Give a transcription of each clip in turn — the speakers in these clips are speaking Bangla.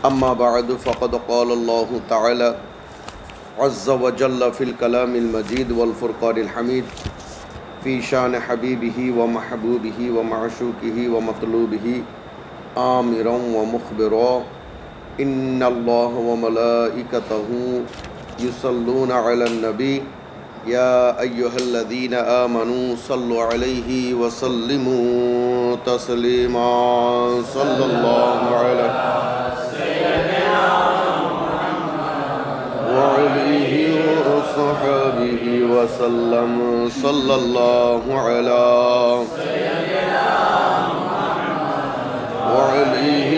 أما بعد فقد قال الله تعالى عز وجل في الكلام المجيد والفرقان الحميد في شان حبيبه ومحبوبه ومعشوقه ومطلوبه آمرا ومخبرا إن الله وملائكته يصلون على النبي يا أيها الذين آمنوا صلوا عليه وسلموا تسليما صلى الله عليه وعليه وصحبه وسلم صلى الله على وعليه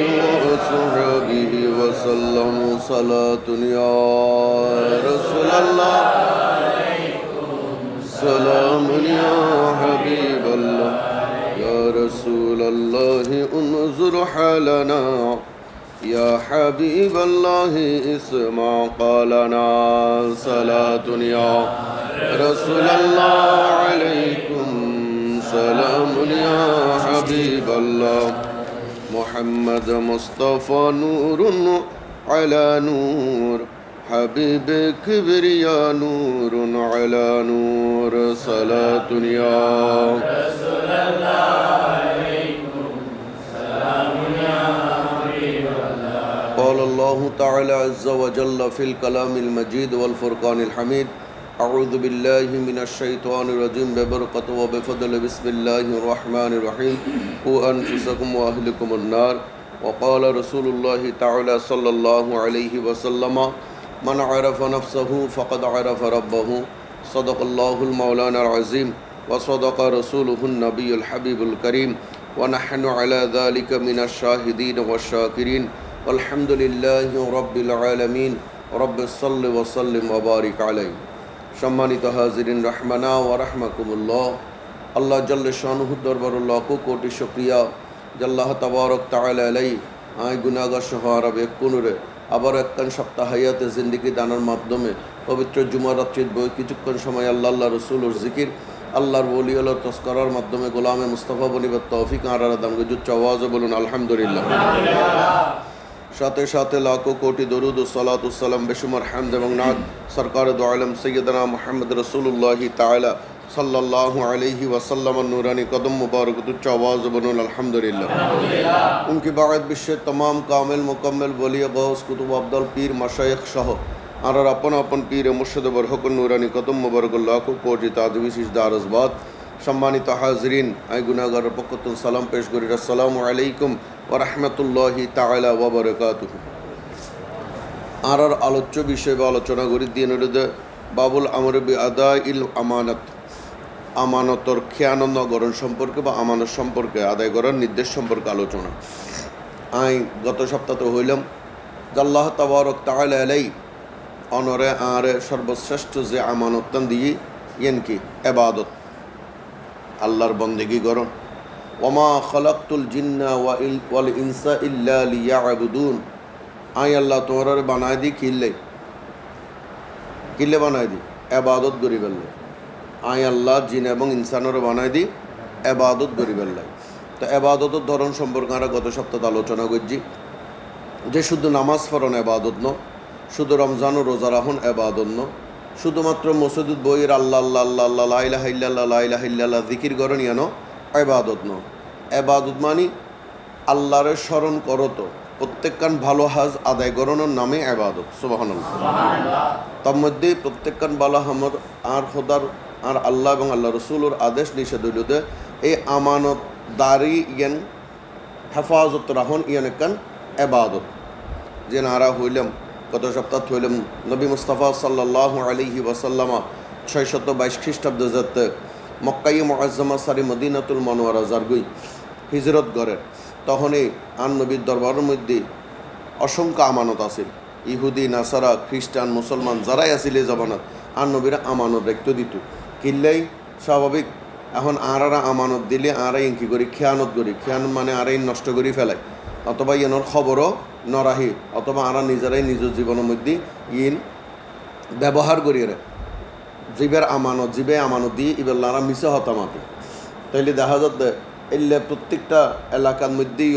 وصحبه وسلم صلاة يا رسول الله سلام يا حبيب الله يا رسول الله انظر حالنا يا حبيب الله اسمع قالنا صلاة يا رسول الله عليكم سلام يا حبيب الله محمد مصطفى نور على نور حبيب كبرياء نور على نور صلاة يا رسول الله عليكم سلام يا حبيب الله قال الله تعالى عز وجل في الكلام المجيد والفرقان الحميد أعوذ بالله من الشيطان الرجيم ببركة وبفضل بسم الله الرحمن الرحيم قوا أنفسكم وأهلكم النار وقال رسول الله تعالى صلى الله عليه وسلم من عرف نفسه فقد عرف ربه صدق الله المولانا العظيم وصدق رسوله النبي الحبيب الكريم ونحن على ذلك من الشاهدين والشاكرين والحمد لله رب العالمين رب صل وسلم وبارك عليه সম্মানিত হাজিরিন রহমানা ওয়া রাহমাকুমুল্লাহ আল্লাহ জাল্লে শানুহু দরবারে লাখ কোটি শুকরিয়া আল্লাহ তাবারক তাআলা আলাই আই গুনাহগার সহ আরবে কোনুরে আবার একখান সপ্তাহ হায়াতে জিন্দেগি দানের মাধ্যমে পবিত্র জুমার রাত্রির বই কিছুক্ষণ সময় আল্লাহ রসুলের জিকির আল্লাহর ওলি আল্লাহর তস্করার মাধ্যমে গোলামে মুস্তাফা বনিবার তৌফিক আর দামগে জুচ্চ আওয়াজে বলুন আলহামদুলিল্লাহ। সাথে সাথে লাখো কোটি দরুদ ও সালাত ও সালাম বেশুমার হামদ এবং নাত সরকার দো আলম সৈয়দনা মুহাম্মদ রাসূলুল্লাহি তাআলা सल्लल्लाहु अलैहि वसल्लम नूरानी कदम मुबारक उच्च आवाज़ बनुल अल्हम्दुलिल्लाह। उनकी बाद विश्व तमाम कामिल मुकम्मल वली गौस कुतुब अब्दुल पीर मशाइख शाह और अपन अपन पीर मुर्शिद बरहक नूरानी कदम मुबारक लाखो कोटि ताजवी सिजदार अज़बात सम्मानित हाजिरिन आय गुनाहगार पक्कतुल सलाम पेश करी अस्सलामु अलैकुम व रहमतुल्लाहि ताआला व बाराकातुहु। আর আলোচ্য বিষয় বা আলোচনা করি দিন বাবুল আমর বি আদাইল আমানত আমানতর খেয়ানত নগরণ সম্পর্কে বা আমানত সম্পর্কে আদায় করার নির্দেশ সম্পর্কে আলোচনা। আই গত সপ্তাহে হইলাম আল্লাহ তাবারক তাআলা আলাই অনরে আর সর্বশ্রেষ্ঠ যে আমানতন দিয়ে ইয়েন কি ইবাদত আল্লাহর বন্দেগী করণ ওমা খালাকতুল জিন্না ওয়াল ইনসা ইল্লা লিয়াবুদুন। আই আল্লাহ তোমার বানায় দি কিল্লে বানায় দি ইবাদত করি বললে আই আল্লাহ জিন এবং ইনসানের বানায় দি ইবাদত করি বললে। তো ইবাদতের ধরন সম্পর্কে আমরা গত সপ্তাহে আলোচনা করছি যে শুধু নামাজ পড়ন ইবাদত ন, শুধু রমজান ও রোজা রাখুন ইবাদত ন, শুধুমাত্র মসজিদ বইয়ের আল্লাহ আল্লাহ আল্লাহ আল্লাহ লা ইলাহা ইল্লাল্লাহ লা ইলাহা ইল্লাল্লাহ জিকির করন ইয়ানো ইবাদত ন। ইবাদত মানে আল্লাহরে স্মরণ করত প্রত্যেকখান ভালো হাজ আদায় করানোর নামে ইবাদত। সুবহানাল্লাহ। তার মধ্যে প্রত্যেকখান ভালো হামর আর খোদার আর আল্লাহ এবং আল্লাহ রসুলের আদেশ নিষেধ হইল দে এই আমানত দারি ইয়ান হেফাজত রাহন ইয়ান একখান ইবাদত। যে নারা হইলাম গত সপ্তাহ হইলাম নবী মুস্তাফা সাল্লাল্লাহু আলাইহি ওয়াসাল্লামা 622 খ্রিস্টাব্দে যেতে মক্কাই মুআজ্জামা সারি মদিনাতুল মুনাওয়ারা জারগুই হিজরত করেন তখনই আন নবীর দরবারের মধ্যে অসংখ্য আমানত আছে। ইহুদি নাসারা খ্রিস্টান মুসলমান যারাই আছিল এই জমানত আন নবীরা আমানত রেখতে দিত কিল্লাই স্বাভাবিক। এখন আর আমানত দিলে আর ইঙ্কি করি খেয়ানত করি, খেয়ানত মানে আর নষ্ট করে ফেলায় অথবা ইয়নের খবরও নরাহি অথবা আর নিজেরাই নিজের জীবনের মধ্যে ইন ব্যবহার করিয়ে জীবের আমানত জীবে আমানত দিয়ে ইবেল্লারা মিশে হতামাতে। তাইলে দেখা যাচ্ছে এলে প্রত্যেকটা এলাকার মধ্যেই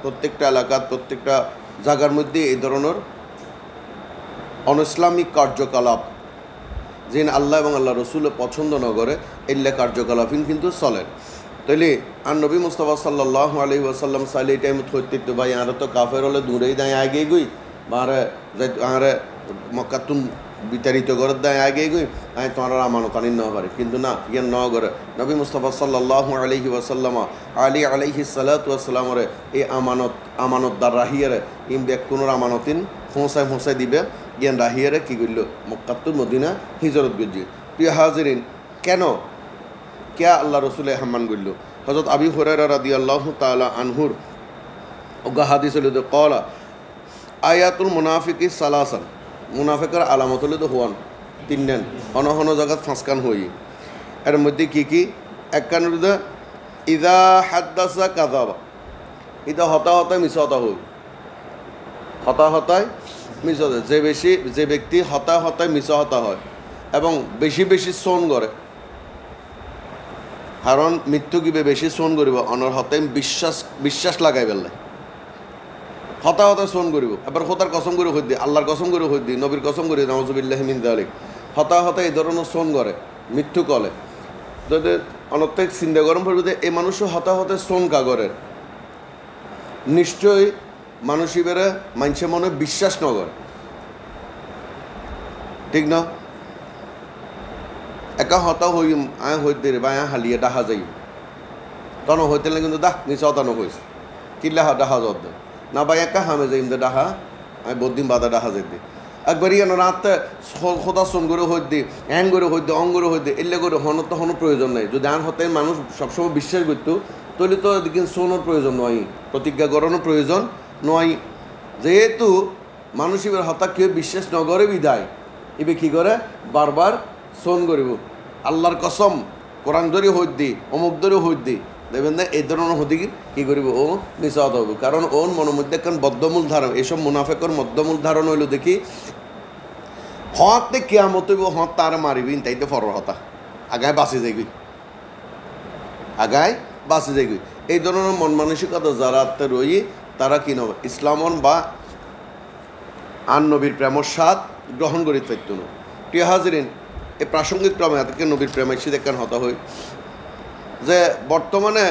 প্রত্যেকটা এলাকার প্রত্যেকটা জায়গার মধ্যে এই ধরনের অনইসলামিক কার্যকলাপ যেন আল্লাহ এবং আল্লাহ রসুল পছন্দ ন করে এল্লা কার্যকলাপিন কিন্তু চলে। তাইলে আর নবী মুস্তাফা সাল্লাল্লাহু আলাইহি ওয়াসাল্লাম সাইলে এই টাইম থইতে ভাই আর তো কাফের হলে দূরেই দায় আগে গই বারে আরে মক্কাতুন বিতাড়িত করে দেয় আগে গই আমি তোমার আমানত আনি ন পারে, কিন্তু না ইয়ান ন করে নবী মুস্তাফা সাল্লাল্লাহু আলাইহি ওয়াসাল্লাম আলী আলাইহিস সালাতু ওয়াসসালামরে এই আমানতদার রাহিয়ারে ইম ব্যাক কোনোর আমানতিন পৌঁছায় দিবে জ্ঞান রাহিয়ারে কী করল মক্কাতুল মদিনা হিজরত গজি। প্রিয় হাজিরিন, কেন ক্যা আল্লাহ রসুলে হাম্মান করল? হযরত আবি হুরায়রা রাদিয়াল্লাহু তাআলা আনহুর ওগা হাদিস হল কলা আয়াতুল মুনাফিকি সালাসান, মুনাফিকের আলামত হলে তো হওয়ান তিনজন অনহন জায়গাত ফাঁসকান হই। এর মধ্যে কি এক কানুর ইদা হাদ্দাসা কাযাবা, ইদা হতায় মিছা হতা হই, হতায় মিছা হয়। যে ব্যক্তি হতায় মিছা হতা হয় এবং বেশি সোন করে, কারণ মৃত্যু কিবে বেশি সোন করিব অনর হতে বিশ্বাস লাগাই পেলে হতা সোন করিব। এবার হতার কসম করে হই দি, আল্লাহর কসম করে হই দি, নবীর কসম করে নাউযুবিল্লাহি মিন যালিক। হতা এই ধরনের সোন করে মৃত্যু কলে যদি অনর্থক চিন্তা গরম পড়বে এই মানুষ হতে সোন কাগরের নিশ্চয়ই মানুষেরা মানুষের মনে বিশ্বাস ন করে, ঠিক না? একা হতা হই আয় হইতে রে বা হালিয়ে ডাহা যাই তখন হইতে কিন্তু দাহ নিচে হতানো হয়েছে কিল্লা ডাহা জদ না ভাই একা হামে যাই ডাহা আমি বদিন বাদা ডাহা যাই দিই একবার ইয়ানো রাতে সদা সোন করে হই দি এন করে হই দি অং করে হই দি এলে করে হনত তো হনো প্রয়োজন নাই। যদি আন হতে মানুষ সবসময় বিশ্বাস করতো তাহলে তো কিন্তু সোনোর প্রয়োজন নয়, প্রতিজ্ঞা করানোর প্রয়োজন নয়। যেহেতু মানুষ এবার হতা কেউ বিশ্বাস ন করে বিদায় এবার কী করে বারবার সোন করিব আল্লাহর কসম কোরআন ধরে হই দি অমুক ধরে হই দি দেখবেন না এই ধরনের হতে কী করিব ও নিশ্চয় হব। কারণ ওর মনের মধ্যে এখন বদ্ধমূল ধারণ, এইসব মুনাফেকর মধ্যমূল ধারণ হইল দেখি হতে কেয়ামত হইব হত তার মারিবিন তাইতে ফর হতা আগায় বাঁচি যাইবি এই ধরনের মন মানসিকতা যারা রই তারা কি নব ইসলামন বা আন নবীর প্রেমর স্বাদ গ্রহণ করি পারত না। প্রিয় হাজিরিন, এই প্রাসঙ্গিক ক্রমে এতকে নবীর প্রেম এসে দেখেন হতা হই যে বর্তমানে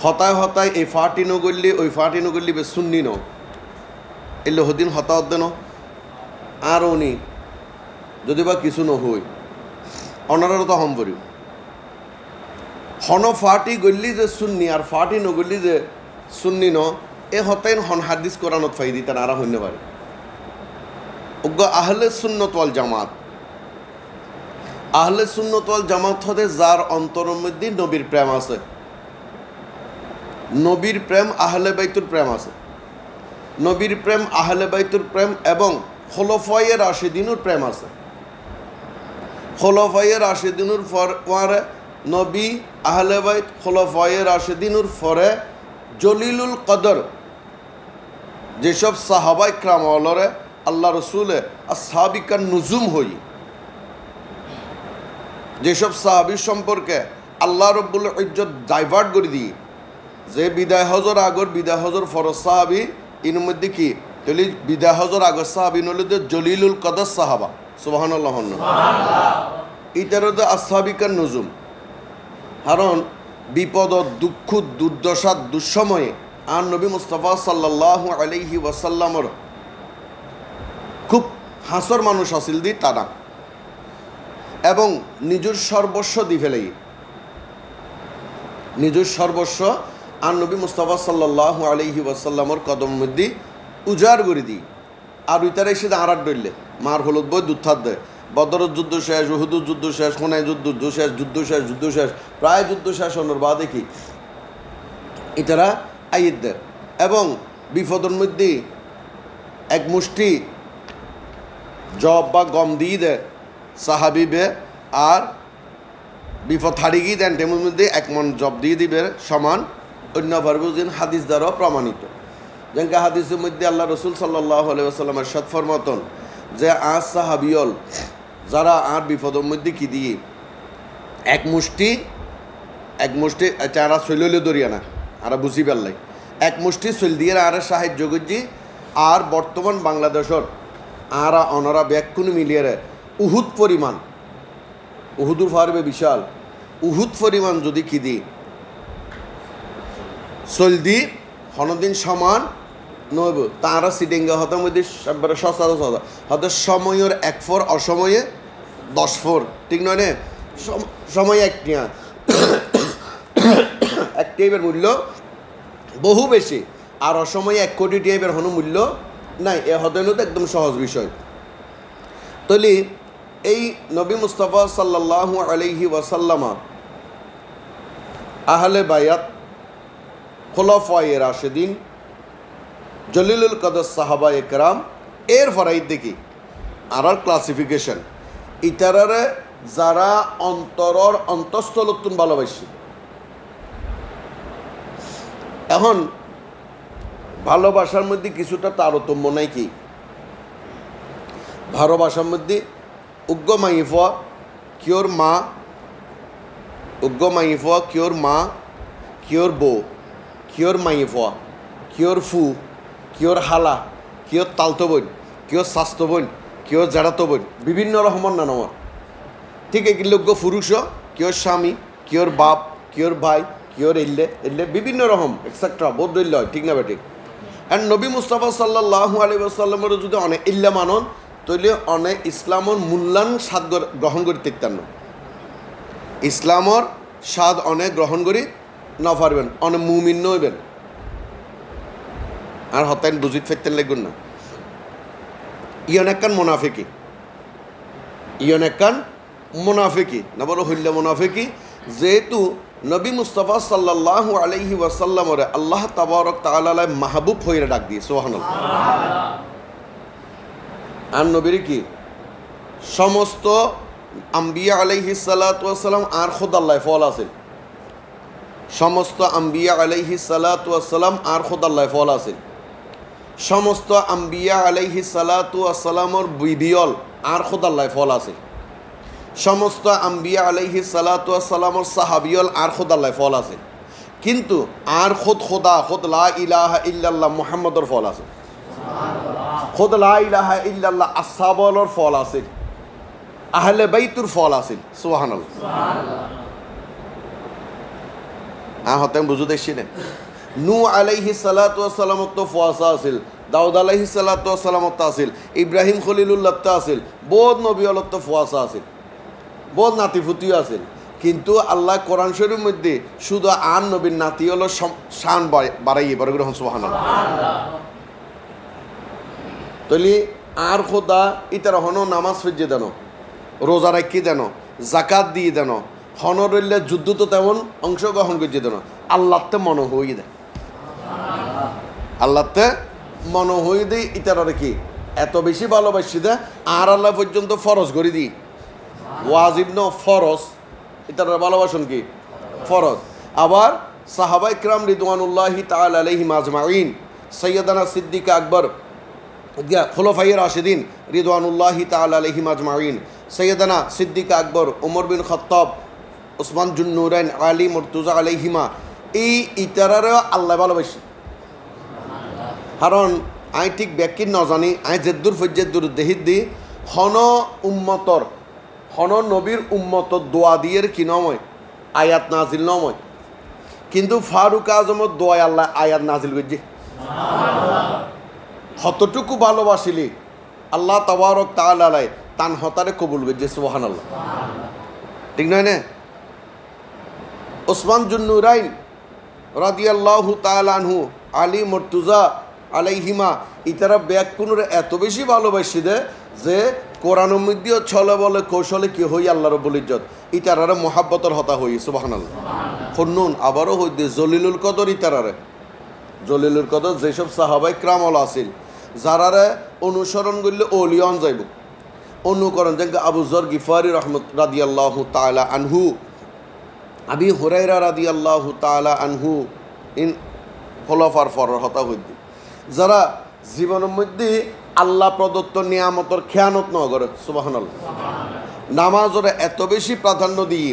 হতায় এই ফাটি নগল্লি ওই ফাটি নগল্লি বে সুন্নি ন এলে হদিন হতা হদ্দে ন আর উনি যদি বা কিছু নহই অনারও তো হম করি হন ফাটি গল্লি যে সুন্নি আর ফাটি নগল্লি যে সুন্নি ন এ হতাইন হন হাদিস কোরআনত ফাই দিতে নারা হইতে পারে। অজ্ঞ আহলে সুন্নত ওয়াল জামাত, আহলে সুন্নত ওয়াল জামাত হতে যার অন্তরের মধ্যে নবীর প্রেম আছে, নবীর প্রেম আহলে বাইতুর প্রেম আছে, নবীর প্রেম আহলে বাইতুর প্রেম এবং খোলাফায়ে রাশিদিনুর প্রেম আছে। খোলাফায়ে রাশিদিনুর পরে নবী আহলে বাইত খোলাফায়ে রাশিদিনুর পরে জলিলুল কদর যেসব সাহাবাই ক্রামলরে আল্লাহ রসুলে আসহাবিকার নুজুম হই, যেসব সাহাবির সম্পর্কে আল্লাহ রব্বুল ইজ্জত ডাইভার্ট করে দিই যে বিদায় হজর আগর বিদায় হজর ফরজ সাহাবি ইন মধ্যে কি তাহলে বিদায় হজর আগর সাহাবি নলে জলিলুল কদর সাহাবা সুবহানাল্লাহ ইটার আসহাবিকার নুজুম। কারণ বিপদ দুঃখ দুর্দশা দুঃসময়ে আর নবী মুস্তাফা সাল্লাল্লাহু আলাইহি ওয়াসাল্লামর খুব হাসর মানুষ আসিল দি তারা এবং নিজের সর্বস্ব দি ফেলাই নিজের সর্বস্ব আর নবী মুস্তাফা সাল্লাল্লাহু আলাইহি ওয়াসাল্লামর কদম মধ্যে উজাড় করে দিই। আর ওইটার এসে আড়ার ডরলে মার হলুদ বই দুঃখার দেয় বদরের যুদ্ধ শেষ, উহুদের যুদ্ধ শেষ, হুনাইন যুদ্ধ শেষ প্রায় যুদ্ধ শেষ হওয়ার বা দেখি এটারা আইদ দেয় এবং বিপদের মধ্যে এক মুষ্টি জব বা গম দিয়ে দেয় সাহাবিবে আর বিপদ হারি গিয়ে দেন টেমের মধ্যে এক মন জব দিয়ে দিবে সমান অন্য ভার্বুজিন হাদিস দ্বারাও প্রমাণিত। যেমন হাদিসের মধ্যে আল্লাহ রসুল সাল্লাল্লাহু আলাইহি ওয়াসাল্লামের সৎফর মতন যে আজ সাহাবিয়ল যারা আর বিপদের মধ্যে কি দিয়ে এক মুষ্টি চারা শৈল দরিয়া না আর বুঝি পেলাই এক মুষ্টি চল দিয়ে আর সাহায্য করছি আর বর্তমান বাংলাদেশের আর অনারা ব্যাকুন মিলিয়ে উহুদ পরিমাণ উহুদুর ফারবে বিশাল উহুদ পরিমাণ যদি কি দিই চলদি হনদিন সমান নইব তারা সিটিংগা হতার মধ্যে সচরাচর হয়তো সময়ের 1 ফোর অসময়ে 10 ফোর ঠিক নয় নে সময় একটিয়া এক টেপের মূল্য বহু বেশি আর অসময়ে 1 কোটি টেপের হন মূল্য নাই এ হতেন তো একদম সহজ বিষয় তলি এই নবী মুস্তাফা সাল্লাল্লাহু আলাইহি ওয়াসাল্লামা আহলে বায়াত খুলাফায়ে রাশিদিন জলিলুল কদর সাহাবা একরাম এর ফরাইদ দেখি আর ক্লাসিফিকেশন ইতারারে যারা অন্তরর অন্তঃস্থলতুন ভালোবাসি এখন ভালোবাসার মধ্যে কিছুটা তারতম্য নাই কি ভালোবাসার মধ্যে উগ্র মাইফা কিওর মা উগ্র মাইফা কিওর মা কিওর বউ কিওর মাইফা কিওর ফু কিওর হালা কিওর তালতো বোন কিওর স্বাস্থ্য বোন কিওর জাড়াতো বোন বিভিন্ন রকমের নানামর ঠিক এগুলো পুরুষ কিওর স্বামী কিওর বাপ কিওর ভাই কিওর এল্লে বিভিন্ন রকম এক্সেট্রা বোধ হয় ঠিক না বেঠিক অ্যান্ড নবী মুস্তাফা সাল্লাল্লাহু আলাইহি ওয়াসাল্লামের যদি অনেক ইল্লা মানন তাহলে অনেক ইসলামর মূল্যায়ন স্বাদ গ্রহণ করি দেখতেন না ইসলামর স্বাদ অনেক গ্রহণ করি না পারবেন অনেক মুমিন নইবেন আর হতাইন বুঝিত ফেরতেন লাগবেন না ইয়ন একখান মোনাফেকি না বলো হইল্লা মোনাফেকি যেহেতু নবী মুস্তাফা সাল্লাল্লাহু আলাইহি ওয়াসাল্লামর আল্লাহ তাবারক তাআলা মাহবুব হইরা ডাক দিয়ে সুবহানাল্লাহ আর নবীর কি সমস্ত আম্বিয়া আলাইহিস সালাতু ওয়াস সালাম আর খোদাল্লাহ ফল আছে সমস্ত আম্বিয়া আলাইহিস সালাতু ওয়াস সালাম আর খোদাল্লাহ ফল আছে সমস্ত আম্বিয়া আলাইহিস সালাতু ওয়াস সালামর বিবিয়ল আর খোদাল্লাহ ফল আছে সমস্ত আম্বিয়া আলাইহিস সালাতু ওয়াস সালামর সাহাবিয়ল আর খোদাল্লাহ ফল আছে কিন্তু আর খোদা লা ইলাহা ইল্লাল্লাহ মুহাম্মাদুর ফল আছে খোদ লা ইলাহা ইল্লাল্লাহ আসহাবুর ফল আছে আহলে বাইতুর ফল আছে সুবহানাল্লাহ হতে বুঝু দেখছি না নূহ আলাইহিস সালাতু ওয়াস সালাম তো ফুয়াসা আছিল দাউদ আলাইহিস সালাতু ওয়াস সালাম তো আছিল ইব্রাহিম খলিলুল্লাহ তো আছিল বহুত নবী হল তো ফুয়াসা আছিল বহুত নাতিফুতিও আছিল কিন্তু আল্লাহ কোরআন শরীফের মধ্যে শুধু আর নবীর নাতি হলো শান বাড়াইয়ে বড় গ্রহণ সুবহানাল্লাহ তলি আর খোদা ইতার হন নামাজ ফিরিয়ে দেন রোজা রাখি দেন জাকাত দিয়ে দেন হনরল্লে যুদ্ধ তো তেমন অংশগ্রহণ করিয়ে দেন আল্লাহতে মন হয়ে দেয় আল্লাহতে মন হয়ে দেয় ইতার কি এত বেশি ভালোবাসি দেয় আর আল্লাহ পর্যন্ত ফরজ করে দিই ওয়াজিব ন ফরজ এটার ভালোবাসন কি ফরজ আবার সাহাবা ইকরাম রিদওয়ানুল্লাহি তাআলা আলাইহিম আজমাইন সৈয়দানা সিদ্দিক আকবর খুলাফায়ে রাশিদিন রিদওয়ানুল্লাহি তাআলা আলাইহিম আজমাইন সৈয়দানা সিদ্দিক আকবর ওমর বিন খাত্তাব ওসমান জুন্নুরাইন আলী মুর্তুজা আলাইহিমা এই ইতারারে আল্লাহ ভালোবাসি কারণ আই ঠিক ব্যাকির ন জানি আই জেদ্দুর ফজ্জেদ্দুর দেহিদ দি হন উম্মতর হন নবীর উম্মতর দোয়া দিয়ের কি নময় আয়াত নাজিল নময় কিন্তু ফারুক আজমর দোয়া আল্লাহ আয়াত নাজিল করছে কতটুকু ভালোবাসিলি আল্লাহ তাবারক তাআলা তান হতারে কবুল করছে সুবহানাল্লাহ ঠিক নয় না ওসমান জুন্নুরাইন রাদিয়াল্লাহু তাআলা আনহু আলী মুর্তুজা আলাইহিমা ইতারা ব্যাকুনুর এত বেশি ভালোবাসি দে যে কোরআনের মধ্যেও ছলে বলে কৌশলে কি হই আল্লাহ রব্বুল ইজ্জত ইতারারে মোহাব্বতর হতা হই সুবহানাল্লাহ খুন্নুন আবারও হই দে জলিলুল কদর ইতারারে জলিলুল কদর যেসব সাহাবাই ক্রামল আছিল যারারে অনুসরণ করলে ওলিয়ন যাইব অনুকরণ যেন আবু যর গিফারি রহমত রাদিয়াল্লাহু তাআলা আনহু আবি হুরায়রা রাদিয়াল্লাহু তাআলা আনহু ইন খোলাফার ফরর হতা হই যারা জীবনের মধ্যে আল্লাহ প্রদত্ত নিয়ামতর খেয়ানত ন করে সুবহানাল্লাহ নামাজরে এত বেশি প্রাধান্য দিই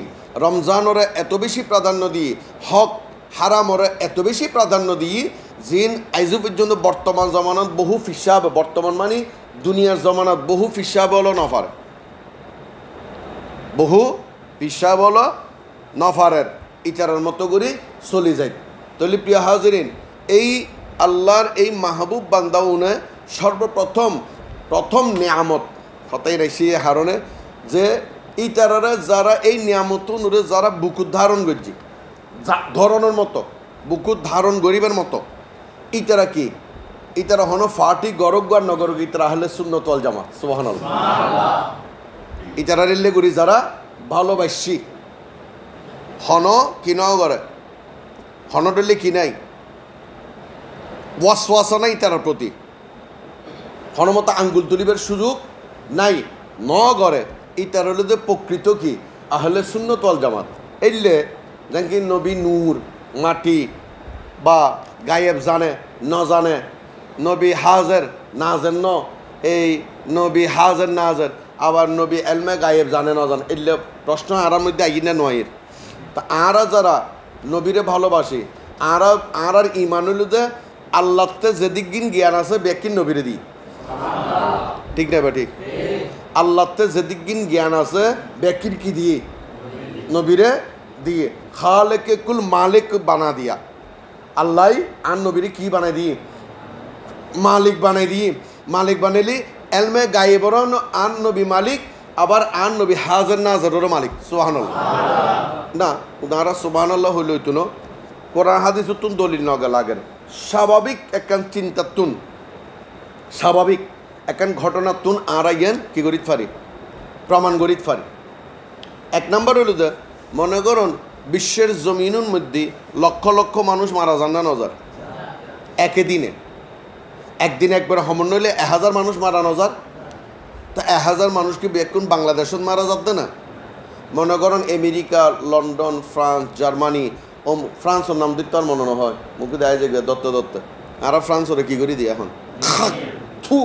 রমজানরে এত বেশি প্রাধান্য দিই হক হারামরে এত বেশি প্রাধান্য দিই জিন আইজু পর্যন্ত বর্তমান জমানত বহু ফিসাব, বর্তমান মানে দুনিয়ার জমানত বহু ফিসাব হলো নফার, বহু ফিসাব হলো নফারের ইটারের মতো করে চলে যায়। তাহলে প্রিয় হাজরিন, এই আল্লাহর এই মাহবুব বান্দা উনি প্রথম নিয়ামত হতাই রাইছি হারণে যে ইটারারে যারা এই নিয়ামত নুরে যারা বুকুত ধারণ করছি ধরনের মতো বুকুত ধারণ গরিবের মতো ইতারা কি ইতারা হন ফাটি গরক আর নগরক ইতারা হলে সুন্নত ওয়াল জামাত সুবহানাল্লাহ। ইতারা রেলে গুরি যারা ভালোবাসি হন কি ন করে হন ডলে কি নাই ওয়াসওয়াসা নাই তার প্রতি, হনমত আঙ্গুল তুলিবার সুযোগ নাই ন করে ইতার হলে যে প্রকৃত কি আহলে সুন্নত ওয়াল জামাত। এলে যেন নবী নূর মাটি বা গায়েব জানে ন জানে, নবী হাজের নাজের ন এই নবী হাজের নাজের, আবার নবী এলমে গায়েব জানে ন জানে, এলে প্রশ্ন আরার মধ্যে আই না নয়ের। তা আরা যারা নবীরে ভালোবাসি আর ইমান হইল যে আল্লাহতে যেদিক গিন জ্ঞান আছে ব্যক্তির নবীরে দিই, ঠিক না বা ঠিক? আল্লাহতে যেদিক গিন জ্ঞান আছে ব্যক্তির কি দিয়ে নবীরে দিয়ে খালেকে কুল মালিক বানা দিয়া আল্লাহ আর নবীরে কি বানাই দিয়ে মালিক বানাই দিয়ে, মালিক বানাইলি এলমে গায়েবর আন নবী মালিক, আবার আন নবী হাজার নাজারেরও মালিক সুবহানাল্লাহ। না ওনারা সুবহানাল্লাহ হইল হইতো না কোরআন হাদিস তুন দলিল নগা লাগেন, স্বাভাবিক একখান চিন্তা তুন স্বাভাবিক একখান ঘটনা তুন আড়াইয়েন কি করিত পারি প্রমাণ করিত পারি। এক নম্বর হইল যে মনে করুন বিশ্বের জমিনের মধ্যে লক্ষ লক্ষ মানুষ মারা যান না নজার একে দিনে, একদিনে একবার হমন নইলে 1000 মানুষ মারা নজার, তা 1000 মানুষ কি বেকুন বাংলাদেশত মারা যাবে না? মনে করেন আমেরিকা, লন্ডন, ফ্রান্স, জার্মানি, ফ্রান্সের নাম দিতে আর মনে হয় মুখে দেয় যে দত্ত আর ফ্রান্স ওরা কী করি দিই এখন থু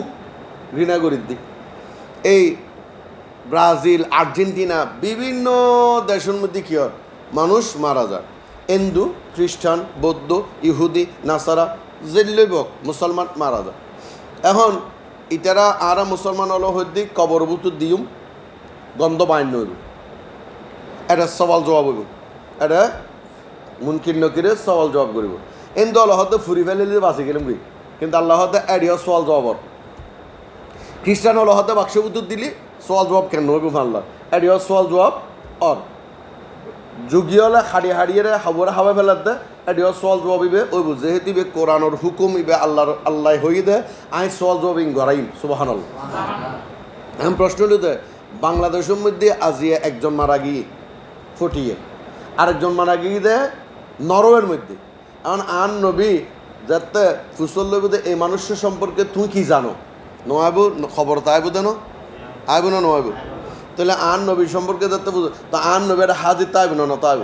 ঘৃণা করি দিই। এই ব্রাজিল, আর্জেন্টিনা বিভিন্ন দেশের মধ্যে কী হয় মানুষ মারা যায়, হিন্দু, খ্রিস্টান, বৌদ্ধ, ইহুদি, নাসারা যেলই বক মুসলমান মারা যায়। এখন ইতারা আরা মুসলমান হলো হইদি কবর বুতুর দিউম গন্ধ বাইন হইব, এটা সওয়াল জবাব হইব, এটা মুনকির নকিরে সওয়াল জবাব করিব। হিন্দু আল্লাহতে ফুরি ফেলে বাঁচি গেলাম কি, কিন্তু আল্লাহতে এডিও সওয়াল জবাব। খ্রিস্টান আল্লাহতে বাক্স বুতুর দিলি সওয়াল জবাব কেন হইব আল্লাহ এডিও সওয়াল জবাব অর যুগীয় হলে হারিয়ে হাবরে হাওয়া ফেলাতে এডিও সওয়াল জবাব ইবে ওইব যেহেতু ইবে কোরআনের হুকুম ইবে আল্লাহ হই দে আই সওয়াল জবাব ইং গড়াইম সুবহানাল্লাহ। এখন প্রশ্ন হলো যে বাংলাদেশের মধ্যে আজিয়া একজন মারা গিয়ে ফটিয়ে আরেকজন মারা গিয়ে দে নরওয়ের মধ্যে। এখন আন নবী যাতে ফুসল লইব দে এই মানুষের সম্পর্কে তুই কি জানো নয়াবু খবর তো আইব দেন আইব না নয়াবু, তাহলে আন নবী সম্পর্কে যাতে বুঝো তো আন নবী একটা হাজির তাইব না না তাইব,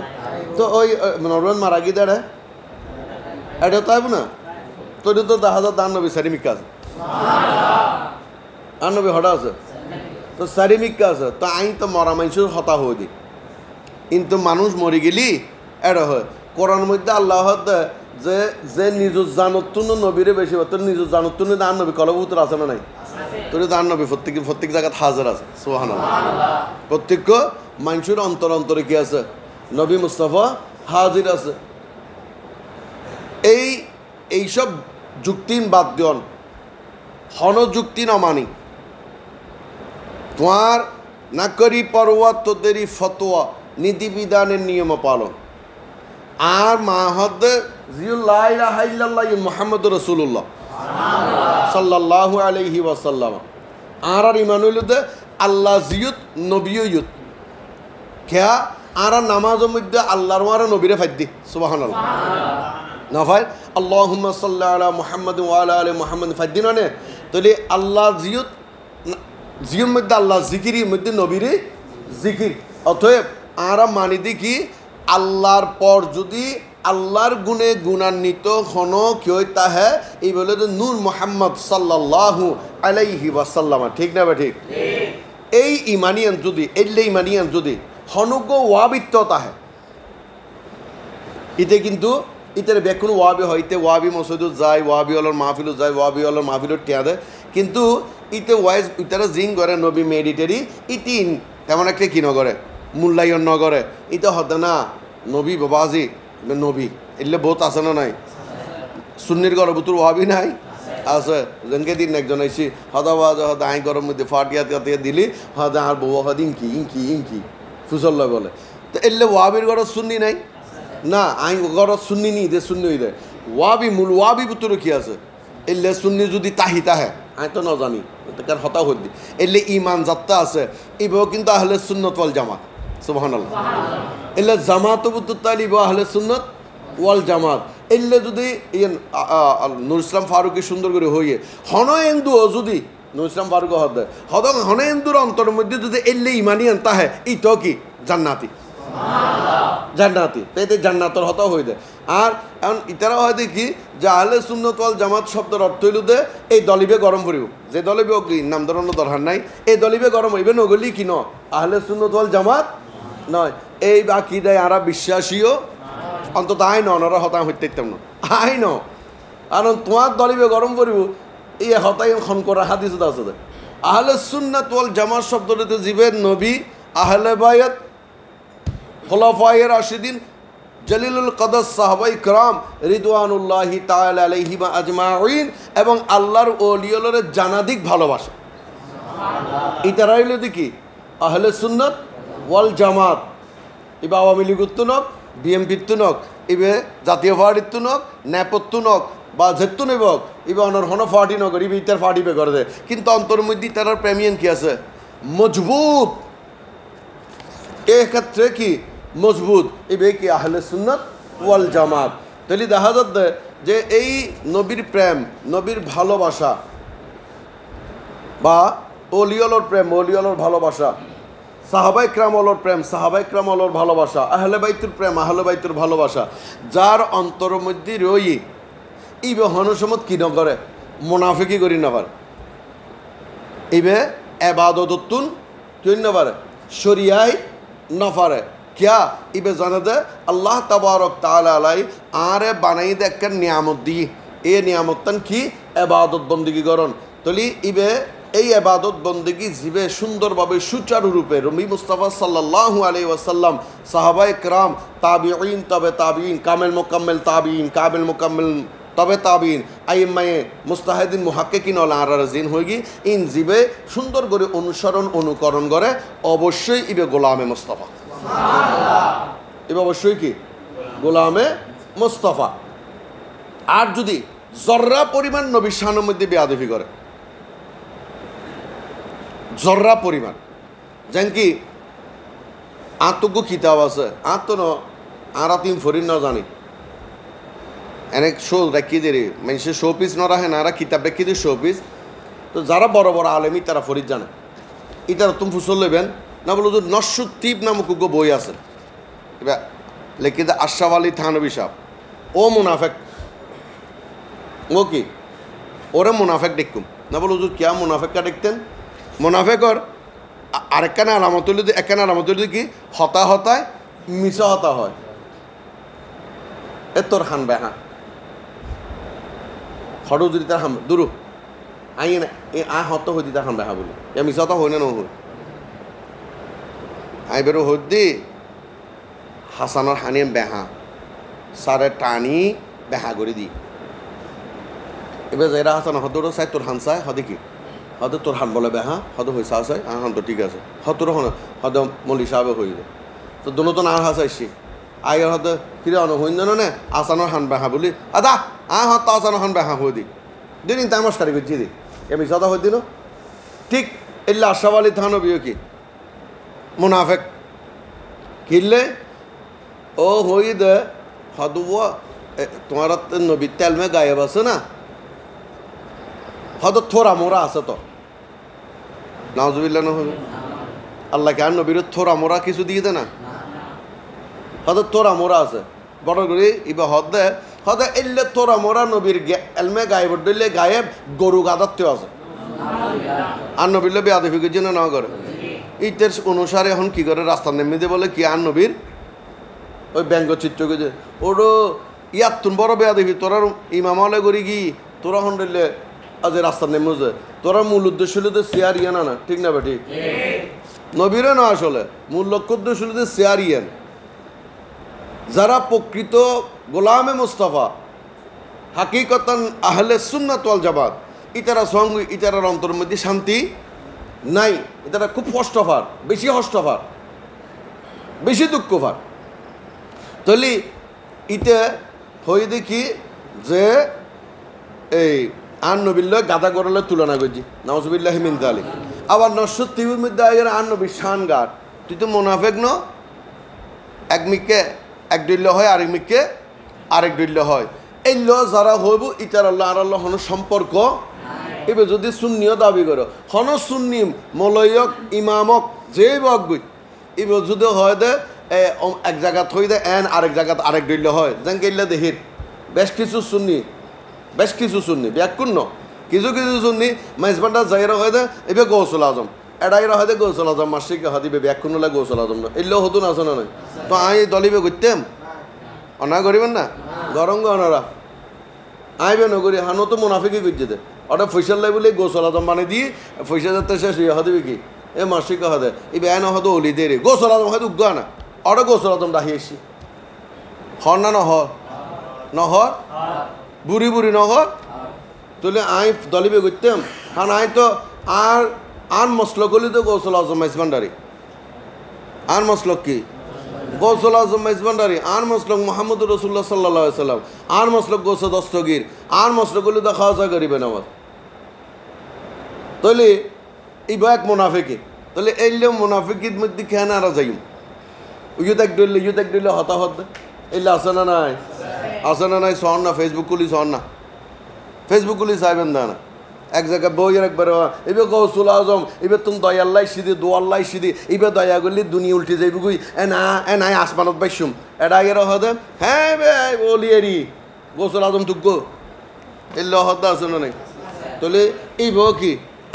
তো ওই নরওয়ের মারা গিয়ে দেড়ে এটা তাইব না, তো এটা তো দেখা যায় আন নবী সারিমিকা আছে, আন নবী হঠাৎ আছে তো সারিমিকা আছে, তো আইন তো মরা মানুষের হতা হয়ে দিই, কিন্তু মানুষ মরে গেলি এটা হয়। কোরআন মধ্যে আল্লাহ যে যে নিজ জানতুন নবীরে বেশি তোর নিজ জানতুন দান নবী কলবুতর আছে না নাই, তোর দান নবী প্রত্যেক জায়গায় হাজার আছে সুবহানাল্লাহ। প্রত্যেক মানুষের অন্তরে কি আছে নবী মুস্তাফা হাজির আছে। এইসব যুক্তি বাদ দিয়ন হন যুক্তি না মানি তোমার না করি পরোয়া তোদেরই ফতোয়া নীতিবিধানের নিয়ম পালন আর মাহদ জিউল্লাহ ইলাহা ইল্লাল্লাহ মুহাম্মদুর রাসূলুল্লাহ সাল্লাল্লাহু আলাইহি ওয়াসাল্লাম আর ইমান হইল যে আল্লাহ জিয়ুত নবীয়ুত খেয়া আর নামাজের মধ্যে আল্লাহর আর নবীরে ফাইদি সুবহানাল্লাহ না ভাই আল্লাহুম্মা সাল্লি আলা মুহাম্মাদ ওয়া আলা আলি মুহাম্মাদ ফাইদি মানে তাহলে আল্লাহ জিয়ুত জিয়ুর মধ্যে আল্লাহ জিকিরের মধ্যে নবীরে জিকির, অতএব আর মানি দেখি আল্লাহর পর যদি আল্লাহর গুণে গুণান্বিত হন কেউ তাহে এই বলে নূর মুহাম্মদ সাল্লাল্লাহু আলাইহি ওয়াসাল্লাম, ঠিক না বা ঠিক? এই ইমানিয়ান যদি ইমানিয়ান যদি হনুগ ওয়াবিত্ত তাহে এতে কিন্তু ইতারে বেকুন ওয়াবি হইতে ওয়াবি মসজিদত যায় ওয়াবি অলর মাহফিলত যায় ওয়াবি অলর মাহফিলত টিয়া দেয় কিন্তু ইতে ওয়াইজ ইতারা জিং করে নবী মেডিটেরি ইতিন তেমন একটা কি নগরে মূল্যায়ন নগরে ইতে হতে না নবী বাবাজি নবী এলে বহুত আছে না নাই সুন্নির গর্ভতুর ওয়াবি নাই আছে যেনকে দিন একজন আইসি হদাবাজ হদা আই গরম মধ্যে ফাটিয়া তিয়াতিয়া দিলি হদা আর বউ হদ ইঙ্কি ইঙ্কি ইঙ্কি ফুসল্লা বলে তো এলে ওয়াবির গরজ শুননি নাই না আই গরজ শুননি নি দে শুননি দে ওয়াবি মূল ওয়াবি বুতুর কি আছে এলে শুননি যদি তাহি তাহে আই তো না জানি কার হতা হদি এলে ইমান যাত্রা আছে ইবও কিন্তু আহলে সুন্নত ওয়াল জামাত সুবহানাল্লাহ এলে জামাত বুতুর তালিব আহলে সুন্নত ওয়াল জামাত এলে যদি নুর ইসলাম ফারুকি সুন্দর করে হইয়ে হন এন্দুও যদি নুর ইসলাম ফারুক হদ হন এন্দুর অন্তরের মধ্যে যদি এলে ইমানি আনতা হয় ই তো কি জান্নাতি জান্নাতি তাইতে জান্নাতর হতা হয়ে দেয় আর এখন ইতারা হয় দেখি যে আহলে সুন্নত ওয়াল জামাত শব্দের অর্থ হইল দে এই দলিবে গরম পড়িব যে দলিবে নাম ধরানোর দরকার নাই এই দলিবে গরম হইবে নগলি কি ন আহলে সুন্নত ওয়াল জামাত নয় এই বাকি দেয় আরা বিশ্বাসীও অন্তত আই নরা হতায় হইতে ইতাম না আই ন কারণ তোমার দলিবে গরম পড়িব এই হতাই খন করা হাদিস আছে আহলে সুন্নাত ওয়াল জামাত শব্দটিতে জীবের নবী আহলে বায়াত খোলাফায়ে রাশিদিন জলিলুল কদর সাহাবাই کرام রিদওয়ানুল্লাহি তাআলা আলাইহিম আজমাইন এবং আল্লাহর ওলিয়লরে জানাদিক ভালোবাসা সুবহানাল্লাহ ইতারা হইল দেখি আহলে সুন্নাত ওয়াল জামাত ইবা আওয়ামী লীগ তুনক বিএমপি তুনক ইবে জাতীয় পার্টি তুনক নেপত তুনক বা যেতু নেবক ইবে অনর হন পার্টি নগর ইবে ইতার পার্টি বে করে দে কিন্তু অন্তর মধ্যে তারার প্রেমিয়ান কি আছে মজবুত এক্ষেত্রে কি মজবুত ইবে কি আহলে সুন্নাত ওয়াল জামাত তাহলে দেখা যাচ্ছে যে এই নবীর প্রেম নবীর ভালোবাসা বা ওলিয়লর প্রেম ওলিয়লর ভালোবাসা সাহাবায়ে কেরামর প্রেম সাহাবায়ে কেরামর ভালোবাসা আহলে বাইতুর প্রেম আহলে বাইতুর ভালোবাসা যার অন্তর মধ্যে রই ইবে হনসমত কি নগরে মুনাফিকি করি না পারে ইবে ইবাদতুন কি না পারে শরিয়ায় না পারে क्या इबे जाने दे अल्लाह तबारक ताला अलाई आरे बनाई दे एक नियामत दी ए नियामतन की इबादत बंदगी करन तली इबे এই ইবাদত বন্দেগী জীবে সুন্দরভাবে সুচারুরূপে নবী মুস্তাফা সাল্লাল্লাহু আলাইহি ওয়াসাল্লাম সাহাবায়ে কেরাম তাবিঈন তবে তাবিঈন কামেল মুকাম্মেল তাবিঈন কামেল মুকাম্মেল তবে তাবিঈন আইম্মায়ে মুস্তাহিদিন মুহাক্কিকিন ওয়াল আরাজিন হইগি ইন জীবে সুন্দর করে অনুসরণ অনুকরণ করে অবশ্যই ইবে গোলামে মুস্তাফা সুবহানাল্লাহ ইবে অবশ্যই কি গোলামে মুস্তাফা আর যদি জর্রা পরিমাণ নবীর শানের মধ্যে বেয়াদবি করে জর্রা পরিমাণ যেন কি আত্মজ্ঞ কিতাব আছে আত্ম আরা তিন ফরিন না জানি অনেক শো রাখি দেরি মানুষের শো পিস না রাখে না আর কিতাব রেখে দিয়ে শো পিস তো যারা বড় বড় আলেমি তারা ফরিদ জানে ইতারা তুমি ফুসল লেবেন না বলো যে নস্যুদ্দীপ নামক বই আছে এবার লেখি দে আশরাফ আলী থানবী সাহেব ও মুনাফেক ও কি ওরে মুনাফেক দেখুন না বলো যে কিয়া মুনাফেকটা দেখতেন মুনাফেকর আরেকখানে আলামত হইল একখানে আলামত হইল কি হতা হতায় মিশা হতা হয় এ তোর হান বেহা হঠাৎ যদি তার হাম দুরু আই না এ আ হত হইতি তার হান বেহা বলি এ মিশা হতা হয় না নহই আই বেরো হদ্দি হাসানের হানিয়ে বেহা সারে টানি বেহা করে দি এবার যাইরা হাসান হদরও চাই তোর হান চাই হদে কি হয়তো তোর হান বলে বেহা হয়তো হয়েছে আছে হান তো ঠিক আছে হতর হয়তো মল্লি সাহেব হয়ে যায় তো দোনো তো আর হাসাইছি আইয়ার হয়তো ফিরে অন হইন জানো না আসানোর হান বেহা বলি আদা হয়তো আসানোর হান বেহা হয়ে দি দিন তাই মস্কারি করছি দি এমনি সদা হয়ে দিল ঠিক এলে আশরাফ আলী থানবীও কি মুনাফেক কিনলে ও হই দে হয়তো তোমার নবীর তেলমে গায়েব আছে না হয়তো থোড়া মোড়া আছে তো নাউজুবিল্লাহ না হবে আল্লাহ কে আর নবীর থোড়া মোড়া কিছু দিয়ে দে না হয়তো থোড়া মোড়া আছে বড় করে ইবা হদে হদে এলে থোড়া মোড়া নবীর এলমে গায়েব দিলে গায়েব গরু গাদারতেও আছে আর নবীর বেয়াদফিকের জন্য না করে ইটের অনুসারে এখন কি করে রাস্তা নেমে দিয়ে বলে কি আর নবীর ওই ব্যঙ্গচিত্রকে যে ওরও ইয়াত তুন বড় বেয়া দেখি তোরা ইমামলে করি কি তোরা হন্ডলে আজ রাস্তার নেমে যায় তোরা মূল উদ্দেশ্য হলে তো শেয়ার ইয়ে না ঠিক না বেটি নবীরে না আসলে মূল লক্ষ্য উদ্দেশ্য হলে তো শেয়ার ইয়েন যারা প্রকৃত গোলামে মুস্তাফা হাকিকতান আহলে সুন্নাত ওয়াল জামাত ইতারা সঙ্গ ইতারার অন্তরের মধ্যে শান্তি নাই ইতারা খুব কষ্টফার বেশি হষ্টফার বেশি দুঃখফার তাহলে ইতে হয়ে দেখি যে এই আন নবীল্লা গাদা গরলে তুলনা করছি নওয়াজবিল্লাহি মিন যালিক আবার নশ্বর টিভির মধ্যে আগে আন নবীর শান গার তুই তো মোনাফেক ন এক মিককে এক দৈল্য হয় আরেক মিককে আরেক দৈল্য হয় এই ল যারা হইব ইতার আল্লাহ আর আল্লাহ হন সম্পর্ক এবার যদি শূন্যও দাবি করো হন শূন্যিম মলয়ক ইমামক যে বকগুই এবার যদি হয় দে এক জায়গা থই দে এন আরেক জায়গাত আরেক দৈল্য হয় যেন গেলে দেহির বেশ কিছু শুননি ব্যাকুণ্য কিছু শুননি মাইজবান্ডা যাইরা হয় দে এবার গৌসুল আজম এডাইরা হয় দে গৌসুল আজম মাসিকে হাদিবে ব্যাকুণ্য লাগে গৌসুল আজম না এলেও হতুন আছে না নয় তো আই দলিবে করতাম অনা করিবেন না গরম গহনারা আইবে নগরী হানো তো মুনাফিকই করছে দে ওটা ফৈসাল লাই বলে গৌসল আজম বানিয়ে দিয়ে ফৈসা যাতে শেষ হয়ে হদিবে কি এ মাসিকে হদে এই বেআইন হয়তো অলি দে রে গৌসল আজম হয়তো উগ্গা না ওটা গৌসল আজম ডাহি এসি হর না নহর বুড়ি নহর তুলে আই দলিবে করতাম কারণ আই তো আর মসলক হলি তো গৌসল আজম মাইজবান্ডারি আর মসলক কি গৌসল আজম মেজবান্ডারি আর মসলক মোহাম্মদ রসুল্লাহ সাল্লাহ সাল্লাম আর মসলক গৌস দস্তগীর আর মসলক হলে তো খাওয়া করিবেন আমার তাহলে এই এক মুনাফিকি তাহলে এইলে মুনাফিকির মধ্যে খেয়ে না যাইম ইউত এক ডইলে হতাহত এইলে আছে না নাই সহন না ফেসবুক খুলি চাইবেন না এক জায়গায় বইয়ের একবার এবার গৌসুল আজম এবার তুমি দয়াল্লাই সিদি দোয়াল্লাই সিদি এবার দয়া করলি দুনিয়া উল্টে যাইব গুই এনাই আসমানত বাইসুম এটা এর হদে হ্যাঁ বলি এরি গৌসুল আজম তুগ্গ এলে হদা আছে না নাই তাহলে এই বউ কি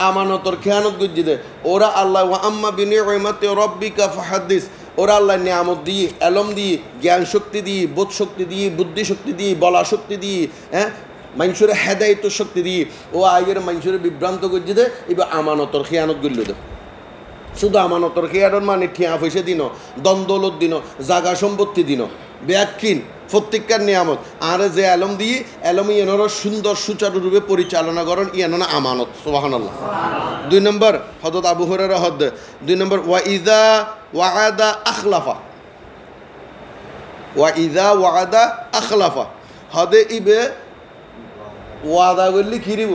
আমানতর খেয়ানত গুজি দে ওরা আল্লাহ আম্মা বিনিউমাতি রাব্বিকা ফাহাদ্দিস ওরা আল্লাহ নিয়ামত দিয়ে এলম দিয়ে জ্ঞান শক্তি দিয়ে বোধ শক্তি দিয়ে বুদ্ধি শক্তি দিয়ে বলা শক্তি দিয়ে হ্যাঁ মানুষের হেদায়িত শক্তি দিয়ে ও আইয়ের মানুষের বিভ্রান্ত করছে দে এবার আমানতর খেয়ানত গড়ল দে শুধু আমানতর খেয়ানত মানে ঠিয়া পয়সা দিন দ্বন্দ্বলত দিন জাগা সম্পত্তি দিন ব্যাখ্যিন প্রত্যেককার নিয়ামত আর যে আলম দিয়ে আলম ইয়েনর সুন্দর সুচারুরূপে পরিচালনা করেন ইয়ানা আমানত সুবহানাল্লাহ 2 নম্বর হযরত আবু হুরায়রা হদ 2 নম্বর ওয়াইদা ওয়াদা আখলাফা হদে ইবে ওয়াদা করলি খিরিব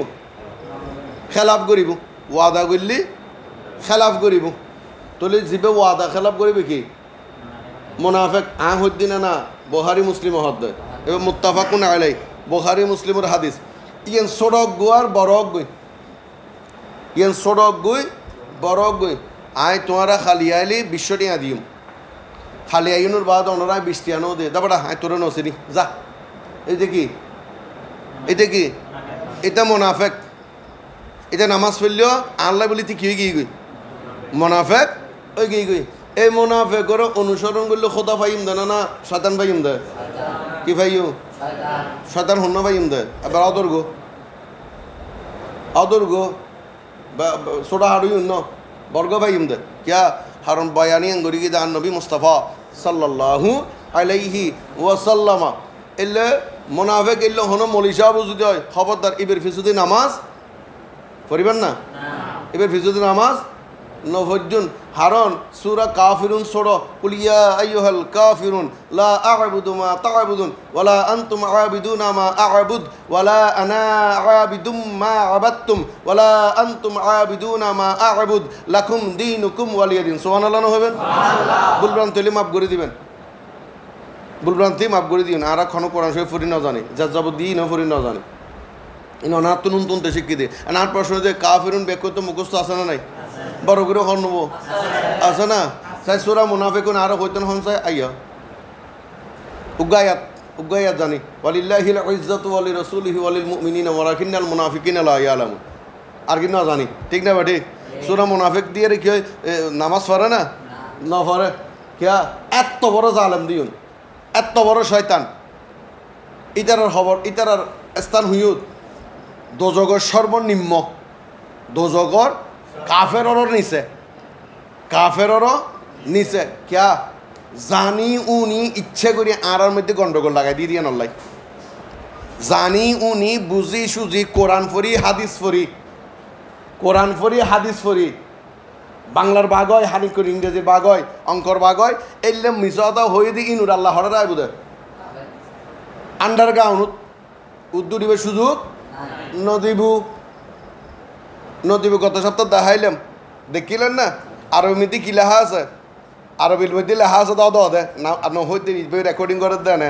খেলাফ করিব ওয়াদা করলি খেলাফ করিব তাহলে যিবে ওয়াদা খেলাফ করিবে কি মুনাফিক হদ্দিন না বুখারী মুসলিম হদ এবার মুত্তাফাকুন আলাই বুখারী মুসলিমের হাদিস ইয়ান সড়ক গোয়ার বরক গই আয় তোমারা খালি আইলি 20 টাকা দিম খালি আইনুর বাদ ওনারা 20 টাকা নো দে দাবড়া আয় তোরে নসিনি যা এটা কি এটা মুনাফিক এটা নামাজ পড়লেও আল্লাহ বলি তুই কি গই মুনাফিক ওই গই এই মুনাফিকের অনুসরণ করলে খোদা ফাইম দে না শয়তান ফাইম দে কি ফাইও শয়তান হন্য ফাইম দে আবার আদর গো ছোটা হাড়ুই ন বর্গ ফাইম দে কিয়া হারণ বয়ানি আঙ্গুরি কি দান নবী মুস্তাফা সাল্লাল্লাহু আলাইহি ওয়াসাল্লামা এলে মুনাফিক এলে হনো মলিশা বুঝতে হয় খবরদার ইবের ফিসুদি নামাজ পড়িবেন না ইবের ফিসুদি নামাজ নফজুন হারন সূরা কাফিরুন সূরা কুল ইয়া আইয়ুহাল কাফিরুন লা আ'বুদু মা তা'বুদুন ওয়ালা আনতুম আ'বিদুনা মা আ'বুদ ওয়ালা আনা আ'বিদুম মা আবাদতুম ওয়ালা আনতুম আ'বিদুনা মা আ'বুদ লাকুম দীনুকুম ওয়ালিয়াদিন সুবহানাল্লাহ হবেন সুবহানাল্লাহ বুলবুরান তলি মাফ করে দিবেন বুলবুরান্তি মাফ করে দিন আর এখনো কোরআন শরীফ পড়ি না জানি যা যাব দিই না পড়ি না জানি ইন অনার তো নুন তুনতে শিখিয়ে দিই আর প্রশ্ন যে কাফিরুন ব্যাখ্যা তো মুখস্থ আছে না নাই বড় করে হন নেবো আছে না চাই সুরা মুনাফিকুন আরো হইতেন হন চাই আইয়া উগায়াত জানি ওয়ালিল্লাহিল ইজ্জাতু ওয়ালি রাসূলিহি ওয়ালিল মুমিনিনা ওয়ালাকিন্নাল মুনাফিকিনা লা ইয়ালামুন আর কি না জানি ঠিক না বা ঠিক সুরা মুনাফিক দিয়ে কি হয় নামাজ পড়ে না পড়ে কিয়া এত বড় জালেম দিউন এত বড় শয়তান ইতারার খবর ইতারার স্থান হইয়ত দোজগর সর্বনিম্ন দোজগর কাফেরর নিচে ক্যা জানি উনি ইচ্ছে করি আরার মধ্যে গন্ডগোল লাগাই দিয়ে নল্লাই জানি উনি বুঝি সুজি কোরআন ফরি হাদিস ফরি বাংলার বাগ হয় হানি করি ইংরেজির বাগ হয় অঙ্কর বাগ হয় এলে মিসদা হয়ে দি ইনুর আল্লাহ হরাই বুধ আন্ডারগ্রাউন্ড উদ্দু দিবে সুযোগ নদীবু গত সপ্তাহ দেখাইলাম দেখিলেন না আরবিতে কি লেখা আছে আরবির মধ্যে লেখা আছে দাও দে না আর হইতে রেকর্ডিং করে দেয় না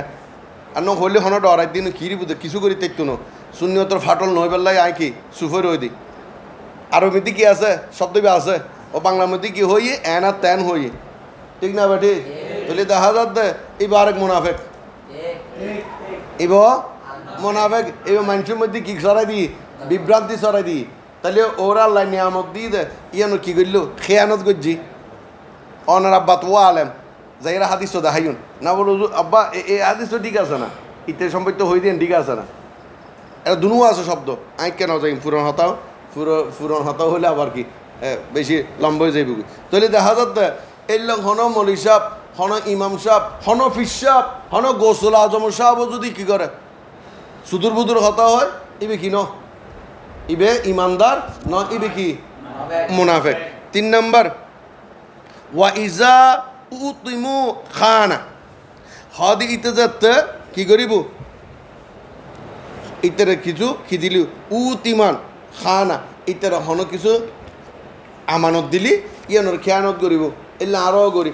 আর হইলে হন ডরাই দিন কিরি বুঝে কিছু করি দেখতো না শূন্যতর ফাটল নই বেলায় আয় কি সুফে রই দি আরবিতে কি আছে শব্দ আছে ও বাংলার মধ্যে কি হই এন আর তেন হই ঠিক না বেটি তাহলে দেখা যাচ্ছে এবার আরেক মুনাফেক মোনাফেক এবার মানুষের মধ্যে কি সরাই দিই বিভ্রান্তি সরাই দিই তাহলে ওরা আল্লাহ নিয়ামত দিয়ে দে ইয়ানো কি করলো খেয়ানত করছি অনার আব্বা তো আলেম যাইরা হাদিস দেখাইন না বলো আব্বা এই হাদিস তো ঠিক আছে না ইতে সম্পর্ক হয়ে দিন ঠিক আছে না এটা দুনু আছে শব্দ আই কেন যাই ফুরন হতাও হলে আবার কি বেশি লম্বা হয়ে যাইব তাহলে দেখা যাচ্ছে এই লোক হন মলি সাহ হন ইমাম সাহ হন ফিস সাহ হন গোসল আজম সাহ যদি কি করে সুদূর বুদুর হতা হয় ইবে কি ন ইবে ইমানদার ন ইবে কি মুনাফেক 3 নম্বর ওয়া ইজা উতিমু খানা হদি ইতে যাতে কি করিব ইতারে কিছু কি দিলি উতিমান খানা ইতারে হন কিছু আমানত দিলি ইয়ানোর খেয়ানত করিব এলে আরও করি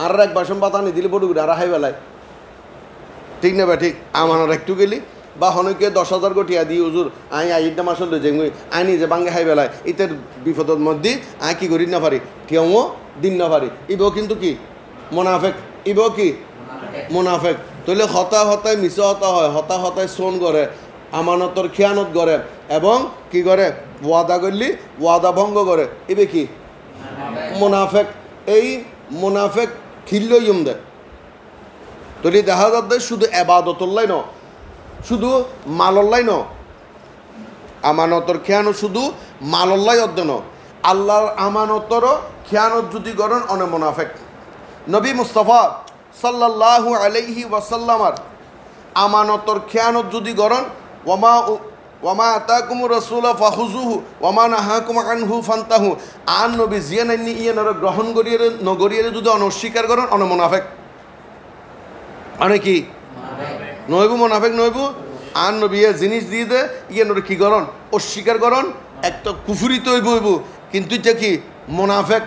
আর এক বাসন পাতা নি দিলি বড় করে আর হাই বেলায় ঠিক না বা ঠিক আমানত একটু গেলি বা হনকে 10,000 গটিয়া দিই হুজুর আই আইটা মাসল যে আইনি যে বাঙ্গে হাই বেলায় ইতের বিপদের মধ্যে আই কি করি না পারি কেউ দিন না পারি ইবেও কিন্তু কি মুনাফেক তাহলে হতায় মিছ হয় হতায় সোন করে আমানতর খেয়ানত করে এবং কি করে ওয়াদা করলি ওয়াদা ভঙ্গ করে ইবে কি মুনাফেক এই মুনাফেক খিল্লইম দে তাহলে দেখা যাচ্ছে শুধু এবাদতুল্লাহ ন শুধু মালল্লাই ন আমানতর খেয়ানত শুধু মালল্লাই অধ্যয়ন আল্লাহর আমানতর খেয়ানত যদি করেন অনে মুনাফেক নবী মুস্তাফা সাল্লাল্লাহু আলাইহি ওয়াসাল্লামার আমানতর খেয়ানত যদি করেন ওয়ামা আতাকুমুর রাসূল ফাখুযুহু ওয়ামা নাহাকুম আনহু ফান্তাহু আন নবী জিয়া নাইনি ইয়ানর গ্রহণ করিয়ে নগরিয়ে যদি অনস্বীকার করেন অনে মুনাফেক অনে কি নইব মুনাফেক নইব আন নবী জিনিস দিয়ে দে ইয়ানর কি করন অস্বীকার করন একটা কুফরি তৈব হইব কিন্তু এটা কি মুনাফেক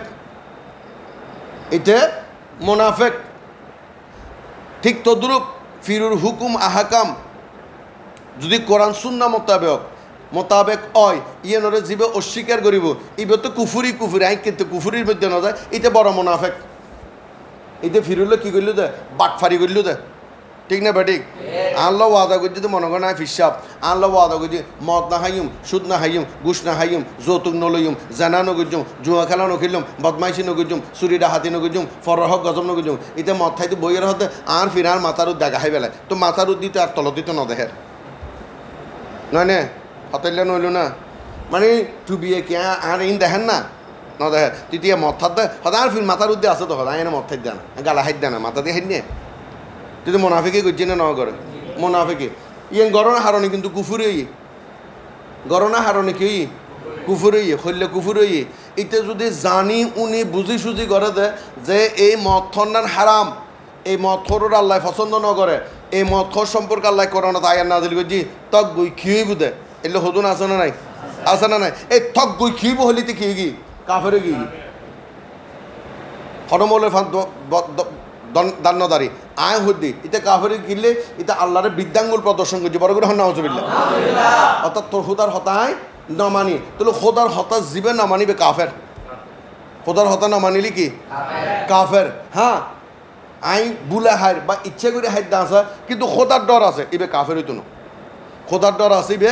ঠিক তদ্রুপ ফিরুর হুকুম আহাকাম যদি কোরআন সুন্না মোতাবেক হয় ইয়ানরে জীবে অস্বীকার করিব ইবে তো কুফুরি আই কিন্তু কুফুরির মধ্যে না যায় এটা বড় মুনাফেক এটা ফিরুলে কি করল দে বাটফারি করল দে ঠিক না বেঠিক আল্লাহ ওয়াদা করছি তো মনে করেন ফিসাব আল্লাহ ওয়াদা করছি মদ না হাইম সুদ না হাইম ঘুষ না হাইম যৌতুক নলইম জানা নগুজুম জুয়া খেলা নখিলুম বদমাইশি নগুজুম চুরি ডাহাতি নগুজুম ফরহক গজম নগুজুম এটা মদ খাইতে বইয়ের হতে আর ফিরার মাথার দেখা হাই বেলায় তো মাথার দিতে আর তলত দিতে নদেহের নয় নে হতাইলে নইল না মানে টুবিয়ে কি আর ইন দেখেন না নদেহের তৃতীয় মদ থাক দে হতে আর ফির মাথার উদ্দে আছে তো হতে আইনে মদ খাই দেয় না গালা হাইত দেয় না মাথা দিয়ে হাইত নিয়ে যদি মুনাফিকে করছি না করে মুনাফিকে ইয়েন গরনা হারণে কিন্তু কুফুরি গরনা হারণে কি কুফুরি হইলে কুফুরি এটা যদি জানি উনি বুঝি সুঝি করে দে যে এই মদ থন্ডান হারাম এই মদ খোর আল্লাহ পছন্দ ন করে এই মদ খোর সম্পর্কে আল্লাহ করোনা তাই আর নাজিল করছি তক গই খিয়ে বুধে এলে হদুন আছে না নাই এই থক গই খিব হলিতে খেয়ে গি কাফেরে গি হরমলের দান্নদারি আয় হদ্দি এটা কাফের কিনলে এটা আল্লাহরের বৃদ্ধাঙ্গুল প্রদর্শন করছে বড় করে হন নাউজুবিল্লাহ অর্থাৎ তোর খোদার হতায় না মানি তাহলে খোদার হতা জীবে না মানিবে কাফের খোদার হতা না মানিলি কি কাফের হ্যাঁ আই বুলে হাইর বা ইচ্ছে করে হাইর দা আছে কিন্তু খোদার ডর আছে ইবে কাফের হইতো না খোদার ডর আছে ইবে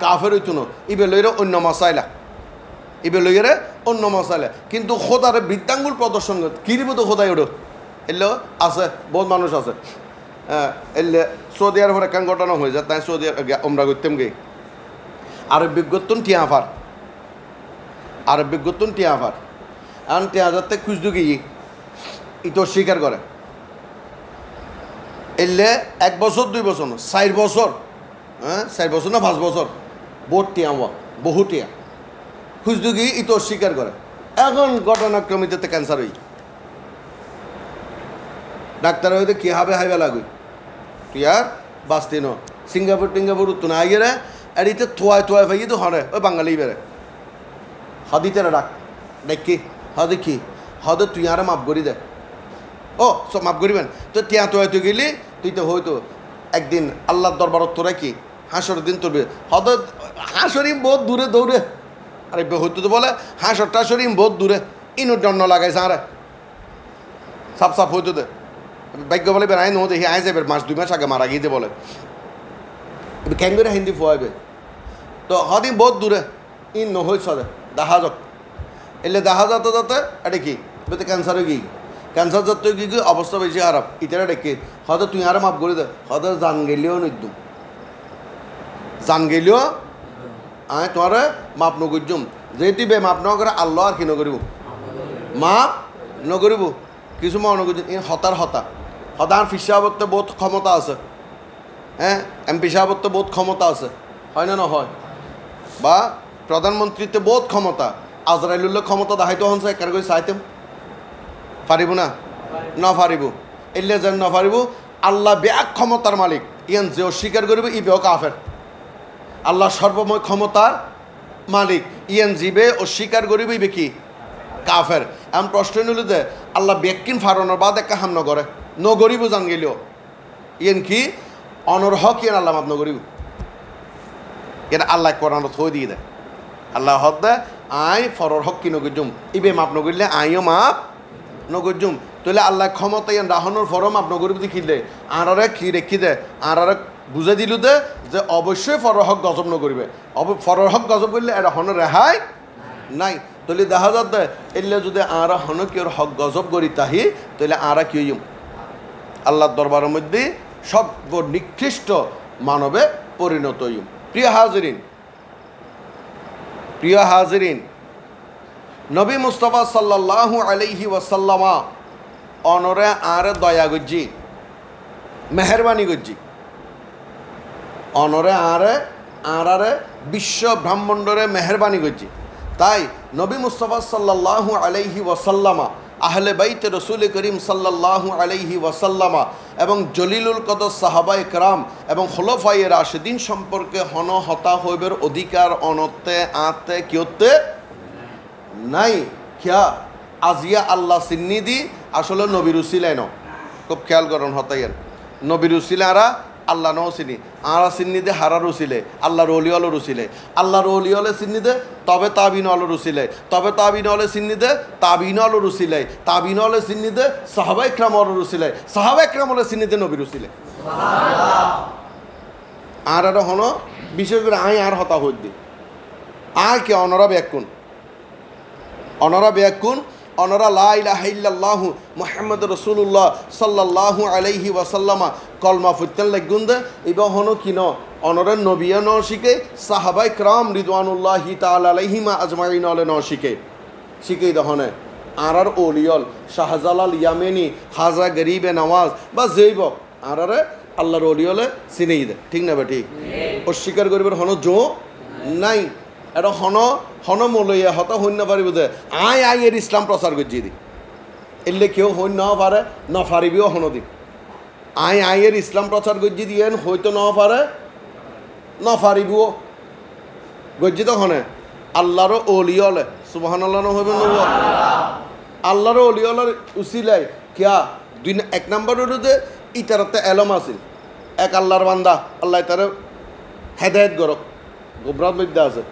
কাফের হইতো না ইবে লইরে অন্য মশাইলা কিন্তু খোদার বৃদ্ধাঙ্গুল প্রদর্শন কিরিব তো খোদাই ওঠো এলো আছে বহুত মানুষ আছে এলে সৌদি আরবের একখান ঘটনা হয়ে যায় তাই সৌদি আমরা করতাম গে আরব বিজ্ঞতন টিয়াফার আরব বিজ্ঞতন টিয়াফার এখন 3000 থেকে খুঁজতে গিয়ে ইতো স্বীকার করে এলে 1 বছর 2 বছর 4 বছর 4 বছর না 5 বছর বহুত টিয়া বহু টিয়া খুঁজতে গিয়ে ইতো স্বীকার করে এখন ঘটনাক্রমিতে ক্যান্সার হই ডাক্তার হয়তো কী হবে হাইবে লাগুই তুই আর বাঁচতি ন সিঙ্গাপুর টিঙ্গাপুর তো না গেলে এড়িতে থোয়ায় ভাই তো হরে ওই বাঙালি বেড়ে হদিতে ডাক দেখি হদে কি হদে তুই আর মাফ করি দে ও সব মাফ করিবেন তো তিয়া তুই গেলি তুই তো হয়তো একদিন আল্লাহর দরবারত তোরা কি হাঁসরের দিন তোরবে হদে হাঁসরিম বহুত দূরে দৌড়ে আরে হয়তো তো বলে হাঁসর টাসরিম বহুত দূরে ইনুর জন্য লাগাইছে আরে সাপ সাপ হইতো দে ভাগ্য বলে বেড়াই নো দেখি আয় যাবে মাস 2 মাস আগে মারা গিয়ে বলে কেন করে হিন্দি ফুয়াইবে তো হদিন বহুত দূরে ইন নহই সদে দেখা যাক এলে দেখা যাতে যাতে এটা কি বেতে ক্যান্সার হয়ে গিয়ে ক্যান্সার যত গিয়ে অবস্থা বেশি খারাপ ইতারা ডেকে হয়তো তুই আরে মাফ করে দে হয়তো জান গেলেও নিদ্যুম জান গেলেও আয় তোমার মাপ নগরজুম যেহেতু বে মাপ নকরে আল্লাহ আর কি নকরিব মাপ নকরিব কিছু মা নগরজুম হতার হতার ফিসাবত্তে বহুত ক্ষমতা আছে হ্যাঁ এমপি সাহেবত্তে বহুত ক্ষমতা আছে হয় না নহয় বা প্রধানমন্ত্রীতে বহুত ক্ষমতা আজরাইলুল্লাহ ক্ষমতা দেখাইতে হন চাই কেন করে চাইতেম পারিব না নপারিব এলে যেন নপারিব আল্লাহ ব্যাক ক্ষমতার মালিক ইয়ান যে অস্বীকার করিব ই বেও কাফের আল্লাহ সর্বময় ক্ষমতার মালিক ইয়ান জিবে অস্বীকার করিব ইবে কি কাফের এমন প্রশ্ন নিল যে আল্লাহ ব্যাকিন ফারানোর বাদ একটা হাম নগরে নগরিব জান গেলেও ইয়ান কি অনর্হ কি আল্লাহ মাপ নগরিব এটা আল্লাহ কোরআন থই দিয়ে দেয় আল্লাহ হক দে আই ফরর হক কি নগরজুম ইবে মাপ নগরিলে আইও মাপ নগরজুম তাহলে আল্লাহ ক্ষমতা ইয়ান রাহনের ফর মাপ নগরিব দেখিলে আরারে কি রেখি দে আরারে বুঝে দিল দে যে অবশ্যই ফরর হক গজব নগরিবে ফরর হক গজব করলে এটা হন রেহাই নাই তাহলে দেখা যাতে এলে যদি আরা হন কেউ হক গজব করি তাহি তাহলে আরা কি হইম আল্লাহর দরবারের মধ্যে সর্বনিকৃষ্ট মানবে পরিণত হইম প্রিয় হাজরিন নবী মুস্তাফা সাল্লাল্লাহু আলাইহি ওয়াসাল্লামা অনরে আরে দয়া গজ্জি মেহরবানি গজ্জি অনরে আরে বিশ্ব ব্রহ্মাণ্ডরে মেহরবানি গজ্জি তাই নবী মুস্তাফা সাল্লাল্লাহু আলাইহি ওয়াসাল্লামা আহলে বাইতে রসুল করিম সাল্লাল্লাহু আলাইহি ওয়াসাল্লামা এবং জলিলুল কদর সাহাবায়ে কেরাম এবং খোলাফায়ে রাশিদিন সম্পর্কে হতা হইবের অধিকার অনতে আতে কিয়তে নাই খেয়া আজিয়া আল্লাহ সিন্নিদি আসলে নবীর উসিলায় ন খুব খেয়াল করুন হতাইয়ের নবীর উসিলারা আল্লাহ নও চিনি আরা চিন্নিদে হারার উচিলে আল্লাহর অলিওয়ালো রুচিলে আল্লাহর অলিওলে চিন্নিদে তবে তাবিনওয়ালো রুচিলে তবে তাবিনওয়ালে চিন্নিদে তাবিনওয়ালো রুচিলে তাবিনওয়ালে চিন্নিদে সাহাবা ইকরামওয়ালো রুচিলে সাহাবা ইকরামওয়ালে চিন্নিদে নবী রুচিলে আর এটা হন বিশেষ করে আই আর হতা হইত দি আর কে অনরা ব্যাকুন অনরা লা ইলাহা ইল্লাল্লাহু মুহাম্মাদুর রাসূলুল্লাহ সাল্লাল্লাহু আলাইহি ওয়াসাল্লামা কলমা ফুতেন লাগুন দে ইবা হনো কিন অনরা নবিয়া ন শিখে সাহাবা ইকরাম রিদওয়ানুল্লাহি তাআলা আলাইহিমা আজমাইন আলে ন শিখে দহনে আরার ওলিয়ল শাহজালাল ইয়ামেনি খাজা গরিবে নওয়াজ বা জৈব আরারে আল্লাহর ওলিয়লে চিনেই দে ঠিক না বেটি অস্বীকার করিবার হনো জো নাই এটা হন মলইয়া হত হইন পারিব দে আয় এর ইসলাম প্রচার করছি দি এলে কেউ হইন ন পারে ন পারিবিও হন দিন আয় এর ইসলাম প্রচার করছি দিয়ে হইতো ন পারে ন পারিবিও গজ্জি তো হনে আল্লাহর ওলিয়লে সুবহানাল্লাহ হইবে ন আল্লাহর ওলিয়লের উসিলাই কিয়া দুই এক নম্বর যে ইতারতে এলম আছিল এক আল্লাহর বান্দা আল্লাহ তার হেদায়েত করক গোবরাত মধ্যে আছে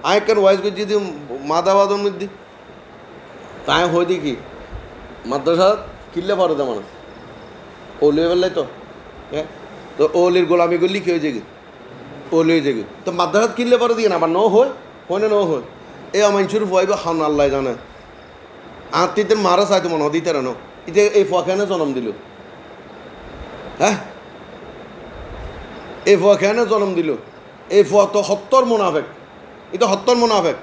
আয় কেন ওয়াইজ করছি দি মাদাবাদর মধ্যে তাই হই দেখি মাদ্রাসা কিনলে পারো তেমন ওলি বেলাই তো হ্যাঁ তো ওলির গোলামি করলি কি হয়ে যাবে ওলি হয়ে যাবে তো মাদ্রাসাত কিনলে পারো দিয়ে না আবার ন হয় না ন হয় এই মানুষের ফুয়াইবে খান আল্লাহ জানে আত্মীয়দের মারা চাইতো মনে দিতে না ইতে এই ফুয়াখানে জন্ম দিল হ্যাঁ এই ফুয়া কেন জন্ম দিল? এই ফুয়া তো হত্তর মুনাফেক, এটা হত্তর মুনাফেক।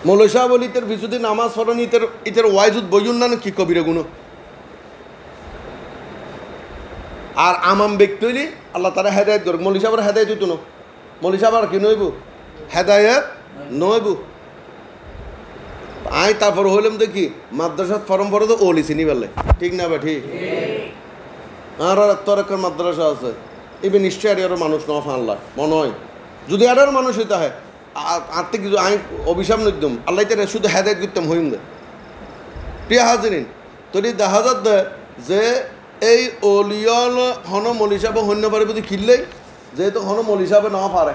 মৌলভী সাহেব বলি ইতের বিশুদ্ধি নামাজ পড়েন, ইতের ওয়াইজুদ বইন না কি কবিরে গুণ। আর আমাম ব্যক্তি হইলি আল্লাহ তারা হেদায়ত করুক। মৌলভী সাহেবের হেদায়ত হইতো না, মৌলভী সাহেব আর কি নইব, হেদায়ত নইব। আই তারপর হইলাম দেখি মাদ্রাসাত ফরম পড়ে তো ওলি চিনি পারলে, ঠিক না বা ঠিক? আর তোর একটা মাদ্রাসা আছে, এবার নিশ্চয় আরও মানুষ ন ফানলা মনে হয়, যদি আরও মানুষ হইতে হয় আর্থিক কিছু আমি অভিশাপ নিতাম আল্লাহ তারা শুধু হেদায়ত করতাম হইম দে। প্রিয় হাজিরিন, তোর দেখা যাত যে এই অলিয়ল হন মলি সাহেব হন্য পারে বুঝি খিললেই, যেহেতু হন মলি সাহেব ন পারে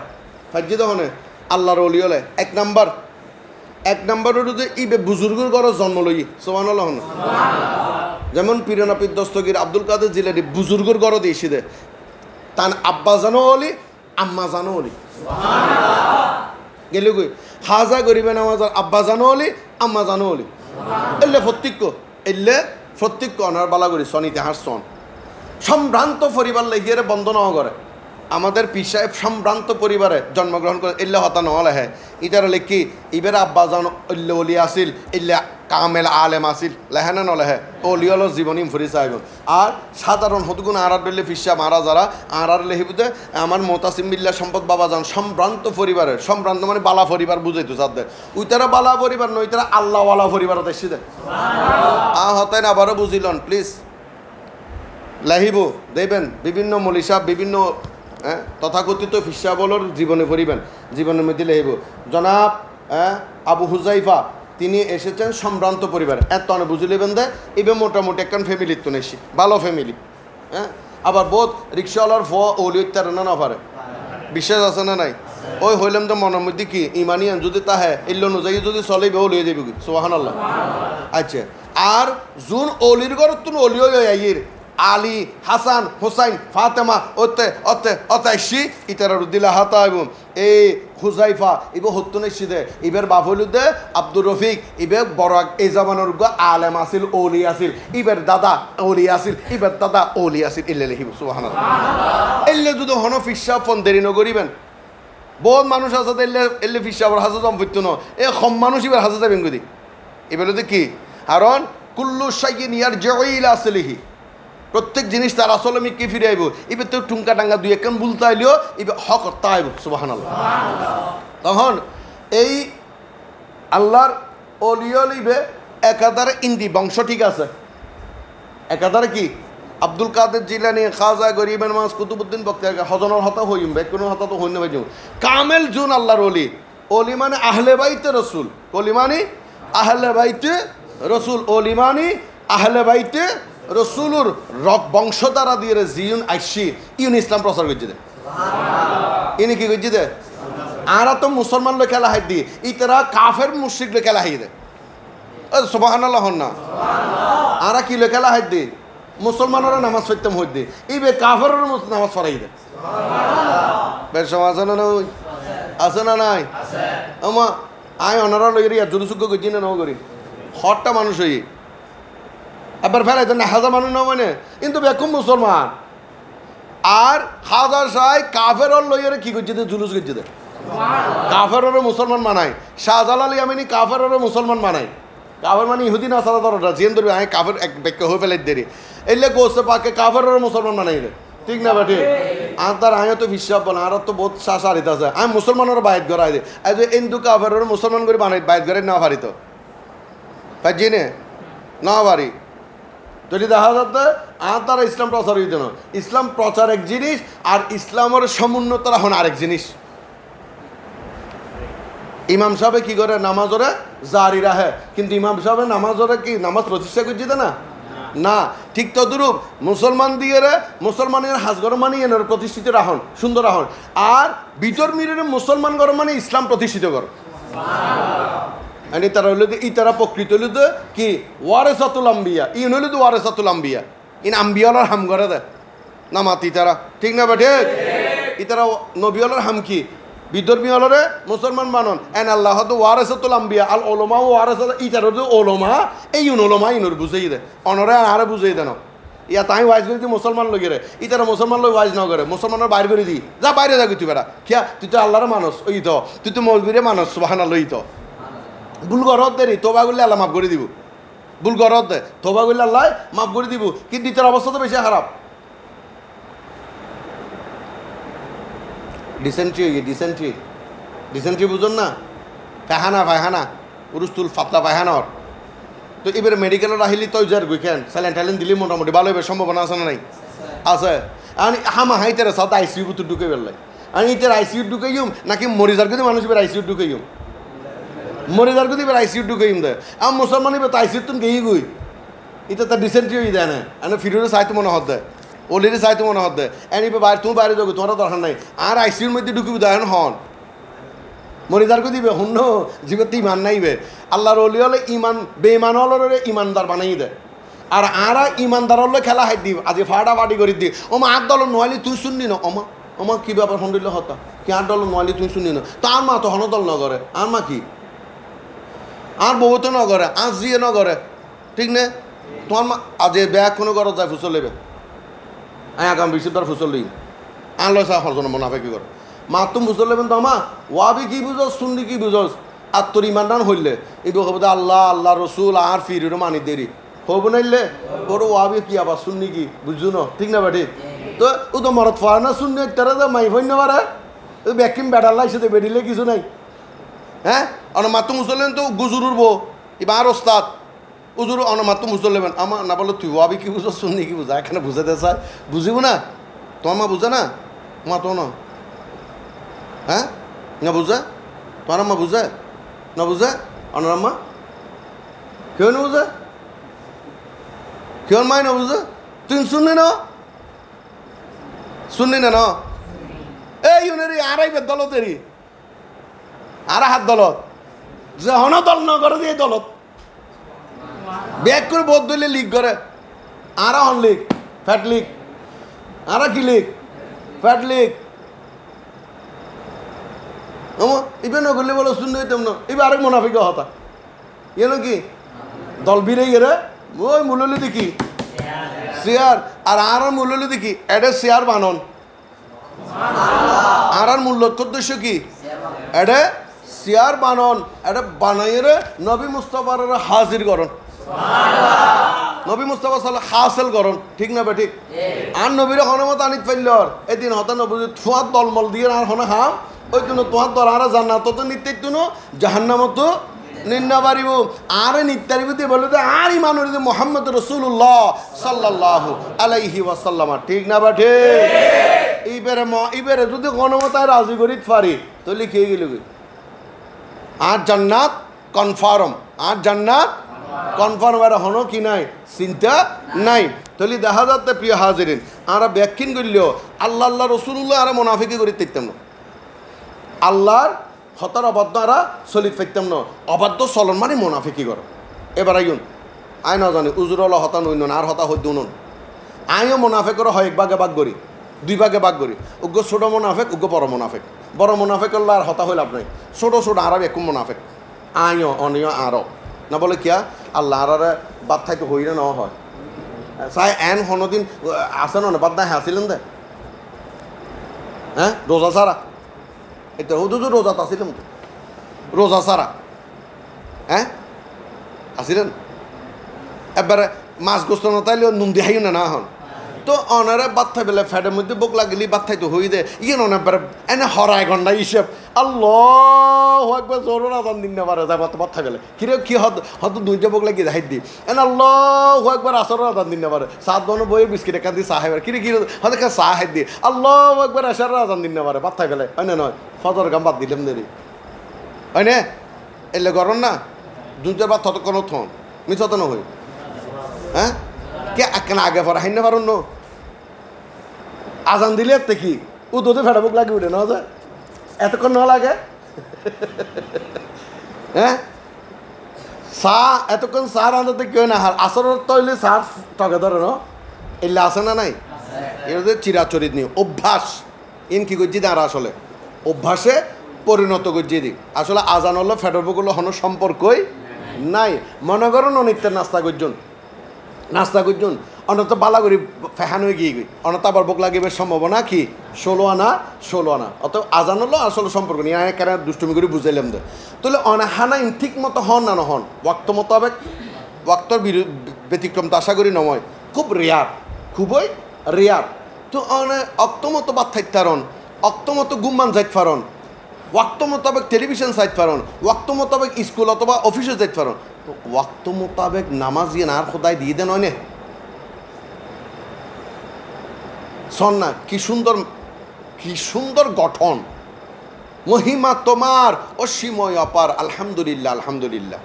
ফাজ্যে তো হনে আল্লাহর অলিয়লে এক নম্বরের যে ইবে বুজুর্গর ঘর জন্ম লই সুবহানাল্লাহ। যেমন পিরানাপির দস্তগীর আব্দুল কাদের জিলানি বুজুর্গর ঘর দিয়েছি দে, তান আব্বা জানো অলি আম্মা জানো অলি গেলে কই খাজা গরিবে নামাজার আব্বা জানো অলি আম্মা জানো অলি এলে প্রত্যেক অনার বালা করি সন ইতিহাস সন সম্ভ্রান্ত পরিবার লেগিয়ে বন্ধ ন করে। আমাদের পীর সাহেব সম্ভ্রান্ত পরিবারে জন্মগ্রহণ করে এল্লা হতা নহলে হ্যাঁ ইটার লেখি ইবের আব্বা জান অল্য অলি আসিল ইল্লা কামেল আলেম আসিল লেহেনা নলেহে অলি হল জীবনী ফুরি সাহেব। আর সাধারণ হতগুণ আড়ার ডলে পীর সাহেব আরা যারা আড়ার লেহিবুতে আমার মোতাসিম বিল্লাহ সম্পদ বাবা যান সম্ভ্রান্ত পরিবারের, সম্ভ্রান্ত মানে বালা পরিবার বুঝাইতো যাদের ওই তারা বালা পরিবার নয়, তারা আল্লাহওয়ালা পরিবার দেখছি দে হতেন। আবারও বুঝিলন প্লিজ লাহিব দেখবেন বিভিন্ন মলিশা বিভিন্ন তথাকথিত ফিসাবলর জীবনে পড়িবেন, জীবনের মধ্যে লেহিব। জনাব আবু হুজাইফা তিনি এসেছেন সম্ভ্রান্ত পরিবার, এত অনেক বুঝলিবেন দে এবার মোটামুটি একখান ফ্যামিলির তো নেছি ভালো ফ্যামিলি। আবার বোধ রিক্সাওয়ালার ওলিয়তার না পারে বিশ্বাস আছে না নাই? ওই হইলাম তো মনের মধ্যে কি ইমানিয়ান যদি তাহে এল্ল অনুযায়ী যদি চলে বে ওলিয়ে যাবি সুবহানাল্লাহ। আচ্ছা, আর জুন অলির ঘর তুমি অলিও আইয়ের আলী হাসান হোসাইন ফাতেমা ওতে অতে অতাইশি ইতারা রুদ্দিলা হাতা এবং এই হুজাইফা ইবে হত্তনেশি দে ইবের বাফলুদে আব্দুর রফিক ইবে বড় এই জামানোর আলেম আসিল ওলি আসিল, ইবের দাদা ওলি আসিল, ইবের দাদা ওলি আসিল ইল্লে লিখিব সুবহানাল্লাহ। এল্লে যদি হন ফিসা ফোন দেরি নকরিবেন বহুত মানুষ আছে এল্লে ফিসাবর হাজা জম ফুটতো ন এ কম মানুষ ইবার হাজা যাবেন গদি এবার কি কারণ কুল্লু শাইইন ইয়ারজিউ ইলা আসলিহি, প্রত্যেক জিনিস তার আসলে আমি কি ফিরে আইব এবার তো টুঙ্কা টাঙ্গা দুই একখান বলতে আইলেও এবার হক করতে আইব সুবহানাল্লাহ। তখন এই আল্লাহর অলিয়লিবে একাধারে ইন্দি বংশ ঠিক আছে, একাধারে কি আব্দুল কাদের জিলানি খাজা গরিবের মাস কুতুবুদ্দিন বক্তার হজনের হতা হইম বে কোনো হতা তো হইন বাইম কামেল জুন আল্লাহর অলি মানে আহলে বাইতে রসুল, অলি মানে আহলে বাইতে রসুল, অলি মানে আহলে বাইতে রসুলুর বংশ দ্বারা দিয়ে জিউন আইসি ইউন ইসলাম প্রচার করছে দে ইনি কি করছে দে আর তো মুসলমান লোক খেলা হাই দিয়ে ইতারা কাফের মুশরিক লোক খেলা হাই দে সুবহানাল্লাহ না আর কি লোক খেলা হাই দিয়ে মুসলমানেরা নামাজ পড়তাম হই দে ইবে কাফেরের নামাজ পড়াই দে বেশ সমাজ না ওই আছে না নাই আমা আই অনারা লইরি আর জুলুসুক করছি না নাও করি হটটা মানুষ হই এবার ফেলাই তো না হাজার মানুষ না মানে কিন্তু বেকুম মুসলমান আর হাজার সাই কাফের লইয়ারে কি করছে জুলুস করছে দে কাফেরও মুসলমান মানায় শাহজালাল ইয়ামিনী কাফেরও মুসলমান মানায় কাফের মানে ইহুদি না সারা ধরো জেন ধরবে আমি কাফের এক ব্যাখ্যা হয়ে ফেলে দেরি এলে গোসে পাকে কাফেরও মুসলমান মানাই দে ঠিক না বেটি আর তার আয় তো বিশ্বাস বলে আর তো বহুত শাসারিত আছে আমি মুসলমানের বাইত গড়াই দে এই যে হিন্দু কাফেরও মুসলমান করে বানাই বাইত গড়াই না পারি তো পাইছি নে না পারি যদি দেখা যাচ্ছে আর তারা ইসলাম প্রচার হইত না, ইসলাম প্রচার এক জিনিস আর ইসলামের সমুন্নতরা হন আরেক জিনিস। ইমাম সাহেব কি করে নামাজরে জারি রাখে কিন্তু ইমাম সাহেব নামাজরে কি নামাজ প্রতিষ্ঠা করছে না না ঠিক তদ্রূপ মুসলমান দিয়ে মুসলমানের হাজগর মানে এর প্রতিষ্ঠিত রাহন সুন্দর রাহন আর বিতর মিরের মুসলমান গর মানে ইসলাম প্রতিষ্ঠিত কর তারা হইল ইতারা প্রকৃত হইল কি ওয়ারেসাতুল আম্বিয়া ইন হইল ওয়ারেসাতুল আম্বিয়া ইন আম্বিয়ালার হাম করে দে না মাতি তারা ঠিক না বেঠে ইতারা নবিয়ালার হাম কি বিধর্মী হলরে মুসলমান মানন এন আল্লাহ তো ওয়ারেসাতুল আম্বিয়া আল ওলমা ওয়ারেসাত ইতারা ওলমা এই ওলমা ইনুর বুঝাই দে অনরে আরে বুঝাই দেন ইয়া তাই ওয়াইজ করে দিই মুসলমান লোকের ইতারা মুসলমান লোক ওয়াইজ না করে মুসলমানের বাইর করে দিই যা বাইরে যাবি তুই বেড়া কিয়া তুই তো আল্লাহর মানুষ ওই তো তুই তো মৌলবীরে মানুষ সুবহানাল্লাহ তো ভুল গরত দেরি তোবা করলে আল্লাহ মাফ করে দিব ভুল গরত দে তোবা করলে আল্লাহ মাফ করে দিব কিন্তু ইতার অবস্থা তো বেশি খারাপ ডিসেন্ট্রি বুঝুন না পায়খানা উরুস্তুল ফাতলা পায়খানার তো এবারে মেডিকেলের আহিলি তো যার গুইখান স্যালাইন ট্যালেন দিলি মোটামুটি ভালো হবে সম্ভাবনা আছে না নাই আছে আমি হামা হাইতের সাথে আইসিইউ তো ঢুকে বেরলাই আমি ইতার আইসিইউ ঢুকাইম নাকি মরিজার কিন্তু মানুষ এবার আইসিইউ ঢুকাইম মরিজার কিন্তু এবার আইসিইউ ঢুকাইম দে আমার মুসলমান এবার আইসিইউ তুমি গেই গুই এটা তার ডিসেন্ট্রি হয়ে দেয় না এনে ফিরোরে চাইতে মনে হত দেয় অলরেডি চাইতে মনে হত দেয় এনে বাইরে তুমি বাইরে যাবো তোমার দরকার নাই আর আইসিইউর মধ্যে ঢুকিবি দেন হন মরিদারকে দিবে হুন্ন জীবত ইমান নাইবে আল্লাহর ওলি হলে ইমান বেঈমান হলে ইমানদার বানাই দেয় আর আরা ইমানদার হলে খেলা হাই দিব আজ ফাটা ফাটি করে দি ওমা আট দল নোয়ালি তুই শুনলি না ওমা কি ব্যাপার শুনল হতা কি আট দল নোয়ালি তুই শুনলি না তার মা তো হন দল নগরে আর মা কি আর বউ তো নগরে আজ জিয়ে নগরে ঠিক নে তোমার মা আজ ব্যাগ কোনো ঘর যায় ফুসল লেবে আগাম বিশুদ্ধার ফুসল লিই আর লয় চা হরজন মনাফে কি করে মা তুমি বুঝতে লেবেন তো আমা ওয়াবি কি বুঝোস শুনলি কি বুঝোস আর তোর ইমানদান হইলে এই হবো আল্লাহ রসুল আর ফিরিরও মানি দেরি হবো নাইলে বড় ওয়াবি কি আবার শুননি কি বুঝছো না ঠিক না বেটি তো ও তো মরত ফার না শুননি তারা তো মাই ফইন না পারে ব্যাকিম বেটার লাগছে তো বেটিলে কিছু নাই হ্যাঁ অনমাত্র মুসললেন তো গুজুর উঠবো এবার ওস্তাদ উজুর অনমাত্র মুসললেবেন আমার না বলো তুই ওয়াবি কি বুঝো শুননি কি বুঝা এখানে বুঝাতে চায় বুঝিব না তোমার মা বুঝে না মা তো না হ্যাঁ না বুঝা তোমার আম্মা বুঝে না বুঝে অনার আম্মা কেউ না বুঝে কেউ মাই না বুঝে তুই শুনলি না এই ইউনেরি আড়াইবের দলতেরই আড়া হাত দলত যে হন দল ন করে দিয়ে দলত ব্যাগ করে বোধ দিলে লিক করে আরা হন লিক ফ্যাট লিক আরা কি লিক ফ্যাট লিক ইবে নগরলে বলো শুনতে হইতাম না এবার আরেক মোনাফিকে হতা ইয়ে কি দল বিরে গেলে ওই মূল্য দেখি শেয়ার আর মূল্য দেখি এটা শেয়ার বানন আর মূল্য উদ্দেশ্য কি এটা শেয়ার বানন এটা বানাইয়ে নবী মুস্তাফার হাজির করন নবী মুস্তাফা সাল্লাল্লাহু হাসিল করন ঠিক না বেঠিক আর নবীর হনমত আনিত পাইলর এদিন হতা নবী থুয়াত দলমল দিয়ে আর হনে হাম ওই জন্য তোমার দল আর জান্নাত তো নিত্যের জন্য জাহান্নামত নিন্না পারিব আর নিত্যারিব দিয়ে বলে আর ইমান হইলে মুহাম্মদ রাসূলুল্লাহ সাল্লাল্লাহু আলাইহি ওয়াসাল্লাম ঠিক না বাঠে এইবারে যদি গণমতায় রাজি করিত পারি তাহলে খেয়ে গেল আর জান্নাত কনফার্ম আর জান্নাত কনফার্ম আর হনো কি নাই চিন্তা নাই তাহলে দেখা যাচ্ছে প্রিয় হাজিরিন আর ব্যাখ্যান করলেও আল্লাহ রসুল্লাহ আর মুনাফিকি করি দেখতাম না আল্লাহর হতার অবাধ্য আরা চলিত পাইতাম না অবাধ্য চলন মানে মুনাফিকি করো এবার আইন আই না জানি উজুরলা হতা নইন আর হতা হইত নন আইও মুনাফিকর হয় এক ভাগে ভাগ করি দুই ভাগে ভাগ করি উগ্র ছোট মুনাফিক উগ্র বড় মুনাফিক আর হতা হইল আপনার ছোট আর একু মুনাফিক আইও অনিয় আরও না বলে কিয়া আল্লাহ আর বাদ থাকতে হই না হয় চাই এন হনদিন আছে না বাদ নাই হাসিলেন দে হ্যাঁ রোজা ছাড়া এটা হুদু তো রোজা আসিলাম তো রোজা ছাড়া হ্যাঁ আসিলেন এবারে মাছ গোস্ত না তাইলে নুন দিহাইও না হন তো অনারে বাদ থাই বেলে ফ্যাটের মধ্যে বুক লাগলি বাদ থাই তো হই দে ইয়ে নন একবারে এনে হরাই ঘন্টা হিসেব আল্লাহ একবার জোর আদান দিন না পারে যাই বাদ থাই বেলে কিরে কি হয়তো দুইটা বুক লাগি দেখাই দি এনে আল্লাহ একবার আসর আদান দিন না পারে সাত বনে বইয়ে বিস্কিট একা দিয়ে চাহ কিরে কি হয়তো চাহ হাই দি আল্লাহ একবার আসার আদান দিন না পারে বাদ থাই বেলে হয় না নয় ফজর গাম বাদ দিলাম দেরি হয় না এলে গরম না দুইটা বাদ ততক্ষণ থন মিছাতো না হই হ্যাঁ কে কেন আগে পর হাইন না পারুন আজান দিলে এতে কি ও দুধে ফেটা বুক লাগে উঠে না এতক্ষণ না লাগে হ্যাঁ চা এতক্ষণ চা রাঁধাতে কেউ না হার আসর তৈলে চা টকে ধরে ন এলে আসে না নাই এর চিরাচরিত নিয়ে অভ্যাস ইন কি করছি না আর আসলে অভ্যাসে পরিণত করছি দিক আসলে আজান হলো ফেটার বুক হলো হনো সম্পর্কই নাই মনে করুন অনিত্যের নাস্তা করছেন অনত বালা করি ফেহান হয়ে গিয়ে গই অনত আবার বোক লাগিবে সম্ভাবনা কি 16 আনা অত আজান হলো আসলে সম্পর্ক নিয়ে কেন দুষ্টুমি করে বুঝাইলাম দে তাহলে অনাহানা ঠিক মতো হন না নহন ওয়াক্ত মোতাবেক ওয়াক্তর ব্যতিক্রম তো আশা করি নয় খুব রেয়ার খুবই রেয়ার তো অক্ত মতো বাদ থাকতে পারন অক্ত মতো গুম্মান যাইতে পারন ওয়াক্ত মোতাবেক টেলিভিশন সাইট পারন ওয়াক্ত মোতাবেক স্কুল অথবা অফিসে যাইতে পারন তো ওয়াক্ত মোতাবেক নামাজ গিয়ে আর খোদায় দিয়ে দেন হয় শোন না কি সুন্দর গঠন মহিমা তোমার অসীময় অপার আলহামদুলিল্লাহ আলহামদুলিল্লাহ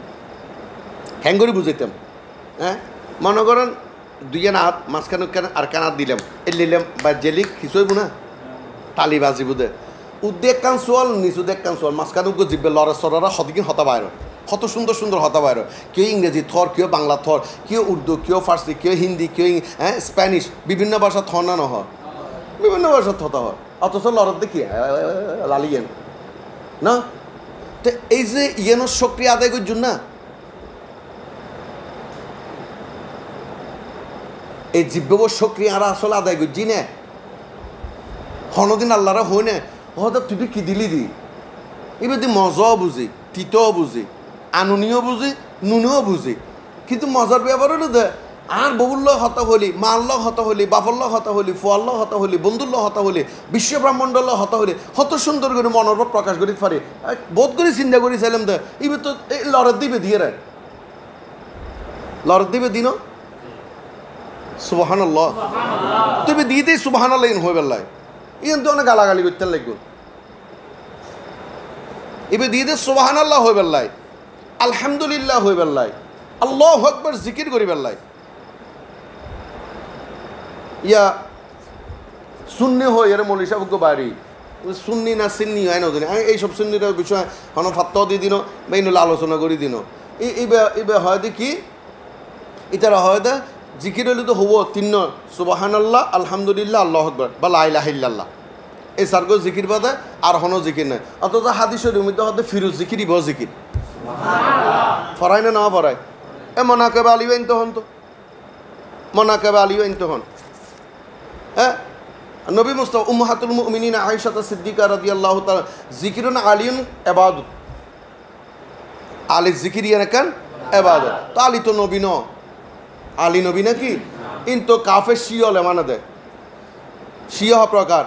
হ্যাঙ্গরি বুঝাইতাম হ্যাঁ মনে করেন দুইয়ে হাত মাঝখানে আর কানাত দিলাম এ লিলাম বা জেলি কিছুইব না তালি বাজি বুঝে উদ্দেক কান সোয়াল নিচ উদ্দেক কান সোয়াল মাঝখানে জিব্বে লড়া সরা সদিকিন হতা বাইর কত সুন্দর সুন্দর হতা বাইর কেউ ইংরেজি থর কেউ বাংলা থর কেউ উর্দু কেউ ফার্সি কেউ হিন্দি কেউ স্প্যানিশ বিভিন্ন ভাষা থর না হয় বিভিন্ন ভাষা থতা হয় অথচ লড়ত দেখি লালিয়েন না তো এই যে ইয়েনোর শক্তি আদায় করছুন না এই জিব্যব শক্তি আর আসলে আদায় করছি না হনদিন আল্লাহরা হই না হঠাৎ তুই কি দিলি দি এবার তুই মজাও বুঝি তিতও বুঝি আননীয় বুঝি নুনেও বুঝি কিন্তু মজার ব্যাপার হলো দে আর ববুল্ল হতা হলি মাল্ল হতা হলি বাফল্ল হতা হলি ফুয়াল্ল হতা হলি বন্ধুল্ল হতা হলি বিশ্ব ব্রাহ্মণ্ডল্য হতা হলি হত সুন্দর করে মনোরভ প্রকাশ করি পারে বোধ করে চিন্তা করি চাইলাম দে এবার তো এই লড়ার দিবে দিয়ে রে লড়ার দিবে দিন সুবহানাল্লাহ তুমি দিতেই সুবহানাল্লাহ হয়ে বেলায় ইন তো অনেক গালাগালি করতে লাগবে এবার দিয়ে সুবহানাল্লাহ হয়ে বেলায় আলহামদুলিল্লাহ হয়ে বেলায় আল্লাহু আকবার জিকির করি বেলায় ইয়া সুন্নি হয় এর মৌলী সাহেবকে বাড়ি সুন্নি না সিন্নি হয় না জানি এইসব সুন্নির বিষয় হন ফাত্তাও দিয়ে দিন বা ইনুল আলোচনা করি দিন এবার হয় দেখি এটারা হয় দে জিকির হলে তো হবো তিন সুবহানাল্লাহ আলহামদুলিল্লাহ আল্লাহু আকবার বা লা ইলাহা ইল্লাল্লাহ এই সার্গ জিকির বাদে আর হনো জিকির নাই অথচ হাদিসের মধ্যে হতে ফিরুজ জিকিরই ব জিকির ফরাই না ফরাই এ মনাকেবে আলিবাইন তখন তো মনাকেবে আলিবাইন তখন হ্যাঁ নবী মুস্তাফা উম্মাহাতুল মুমিনিন আয়েশা সিদ্দিকা রাদিয়াল্লাহু তাআলা জিকিরুন আলিয়ুন ইবাদত আলী জিকির ইয়ান কান ইবাদত তো আলী তো নবী ন আলী নবী নাকি কিন্তু কাফের শিয়লে মানে দেয় শিয়া প্রকার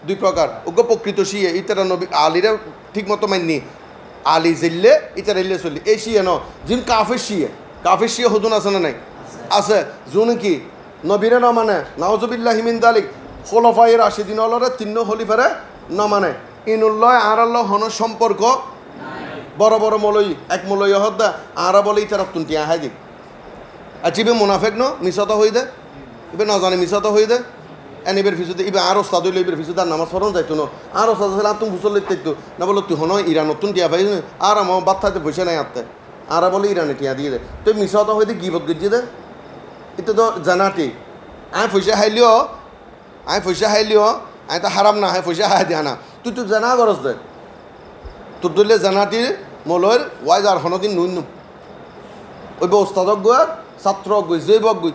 দুই প্রকার ওগো প্রকৃত শিয়ে ইতারা নবী আলীরা ঠিক মতো মাননি আলী জিল্লে ইতারা ইল্লে চলি এই শিয়ে ন যিন কাফের শিয়ে হুজুন আছে না নাই আছে জুন কি নবীরে ন মানে নাউজুবিল্লাহি মিন যালিক খোলাফায়ে রাশিদিন হলরে তিন্ন খলিফারে ন মানে ইনুল্লাহ আর আল্লাহ হন সম্পর্ক বড় বড় মলই এক মলই হদ্দা আরা বলে ইতারা তুনটি আহাই দিক আচ্ছা ইবে মুনাফেক ন মিসাতা হয়ে দে ইবে না জানে মিসাতা হয়ে দে এন এবার ফিসুতে ইবে আর ওস্তাদ হইলে এবার ফিসুতে আর নামাজ পড়ন যাইতো না আর ওস্তাদ হলে আর তুমি ফুসল লিখতে না বলো তুই হন ইরান নতুন টিয়া পাই আর আমার বাদ থাকতে পয়সা নাই আত্মে আর বলে ইরানে টিয়া দিয়ে দে তুই মিসাতা হয়ে দে গিবত গিয়ে দে এটা তো জানাটি আয় পয়সা হাইলিও আয় তো হারাম না হয় পয়সা হাই দিয়া না তুই তো জানা গরজ দে তোর দলে জানাটির মলয়ের ওয়াইজ আর হনদিন নুন ওই ওস্তাদক গয় ছাত্র গই জৈবক গই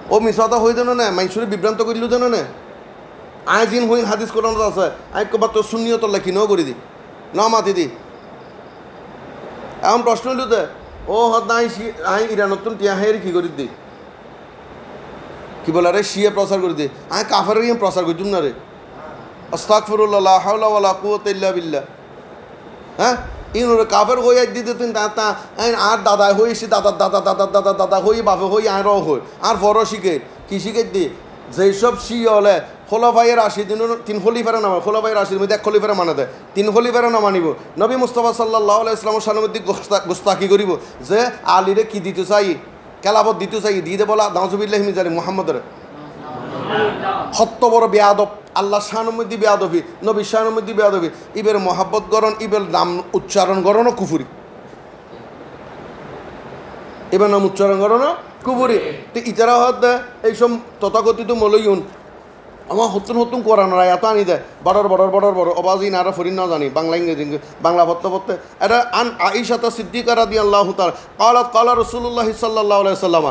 ও মিসাতা হয়ে দেন না মাইসুরে বিভ্রান্ত করিল দেন না আয় জিন হইন হাদিস কোরআন আছে আয় কবার তো শূন্যত লেখি ন করি দি ন মাতি দি এখন প্রশ্ন হইল দে ও হত আই ইরানতুন টিয়া হাইয়ের কি করি দি কি বলে রে শিয়ে প্রচার করে দি আয় কাফের প্রচার করি না রে আস্তাগফিরুল্লাহ লা হাওলা ওয়ালা কুওয়াতা ইল্লা বিল্লাহ হ্যাঁ ইনুরে কাফের হয়ে দিতে তুই তা আর দাদা হয়েছি দাদা হই বাপে হই আর হই আর বড় শিখে কি শিখে দি যেসব শি হলে খোলাফাইয়ের দিন তিন খলিফারে নামা খোলাফাইয়ের মধ্যে এক খলিফারে মানে দেয় তিন খলিফারে না মানিব নবী মুস্তাফা সাল্লাল্লাহু আলাইহি ইসলামের সান্নিধ্যে গোস্তাকি করিব যে আলীরে কি দিতে চাই কেলাবত দিতে চাই দিয়ে দে বলা নাউজুবিল্লাহি মিন যালিক মুহাম্মদের হত্য বড় বেয়াদব আল্লাহ শাহনুমদ্দি বেয়াদবি নবী শাহনুমদ্দি বেয়াদবি ইবের মহাব্বত গরণ ইবের নাম উচ্চারণ গরণও কুফুরি এবার নাম উচ্চারণ গরণও কুফুরি তো ইতারা হত এইসব তথাকথিত মলয়ুন আমার হতুন হতুন কোরআনের আয়াত আনি দেয় বড় অবাজি না ফরিন না জানি বাংলা ইংরেজি বাংলা পড়তে এটা আন আয়েশা সিদ্দিকা রাদিয়াল্লাহু তাআলা قالت قال رسول الله صلى الله عليه وسلم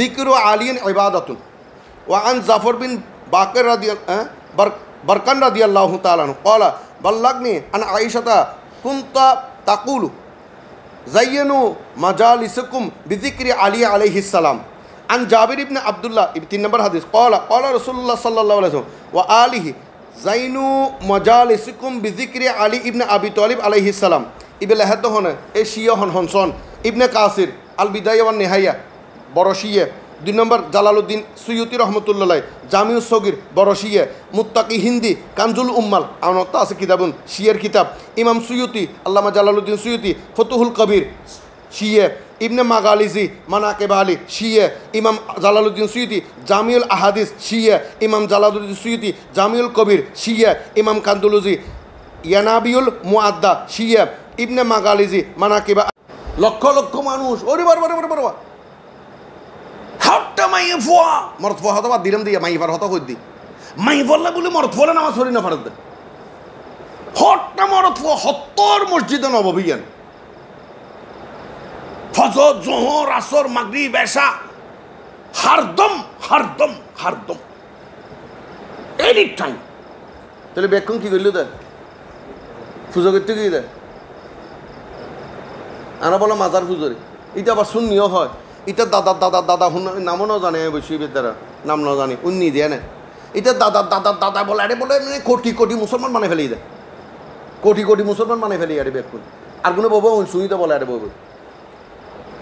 ذكر علي عبادة وعن জাফর বিন বাকর بركان رضي الله تعالى عنه قال بلغني عن عائشة كنت تقول زينوا مجالسكم بذكر علي عليه السلام عن جابر بن عبد الله 3 نمبر حديث قال رسول الله صلى الله عليه وسلم وآله زينوا مجالسكم بذكر علي ابن أبي طالب عليه السلام ইবলে হেদ হনে এ শিয়া হনসন ইবনে কাসির আল বিদায়া ওয়ান নিহাইয়া বড় শিয়া 2 নম্বর জালালউদ্দিন সুয়ুতি রহমতুল্লাহ জামিউস সগীর বড় শিয়া মুত্তাকি হিন্দি কানজুল উম্মাল আনতা আছে কিতাবুন শিয়ার কিতাব ইমাম সুয়ুতি আল্লামা জালালউদ্দিন সুয়ুতি ফতুহুল কবির শিয়া ইবনে মাগালিজি মানাকিব আলী শিয়া ইমাম জালালউদ্দিন সুয়ুতি জামিউল আহাদিস শিয়া ইমাম জালালউদ্দিন সুয়ুতি জামিউল কবির শিয়া ইমাম কান্দুলুজি ইয়ানাবিউল মুআদ্দা শিয়া ইবনে মাগালিজি মানাকিবা লক্ষ লক্ষ মানুষ ওরে বারবার হাটটা মাইয়ে ফোয়া মরত ফোয়া হতো বাদ দিলাম দিয়ে মাইবার হতো কই দি মাই বললে বলে মরত ফোলে নামাজ পড়ি না ফারদ হটটা মরত ফোয়া হত্তর মসজিদে নববিয়ান ফজর জোহর আসর মাগরিব এশা হারদম এনি টাইম তাহলে বেকুন কি কইলো দে পুজো করতে গিয়ে দেয় আনা বলো মাজার পুজোরে এটা আবার শূন্যও হয় এটা দাদা নামও না জানে বৈশী বিদ্যারা নাম না জানি উন্নি দিয়ে না এটা দাদা বলে আরে বলে কোটি মুসলমান মানে ফেলেই দেয় কোটি মুসলমান মানে ফেলি আরে বেকুন আর কোনো বাবা শুনিতে বলে আরে বাবু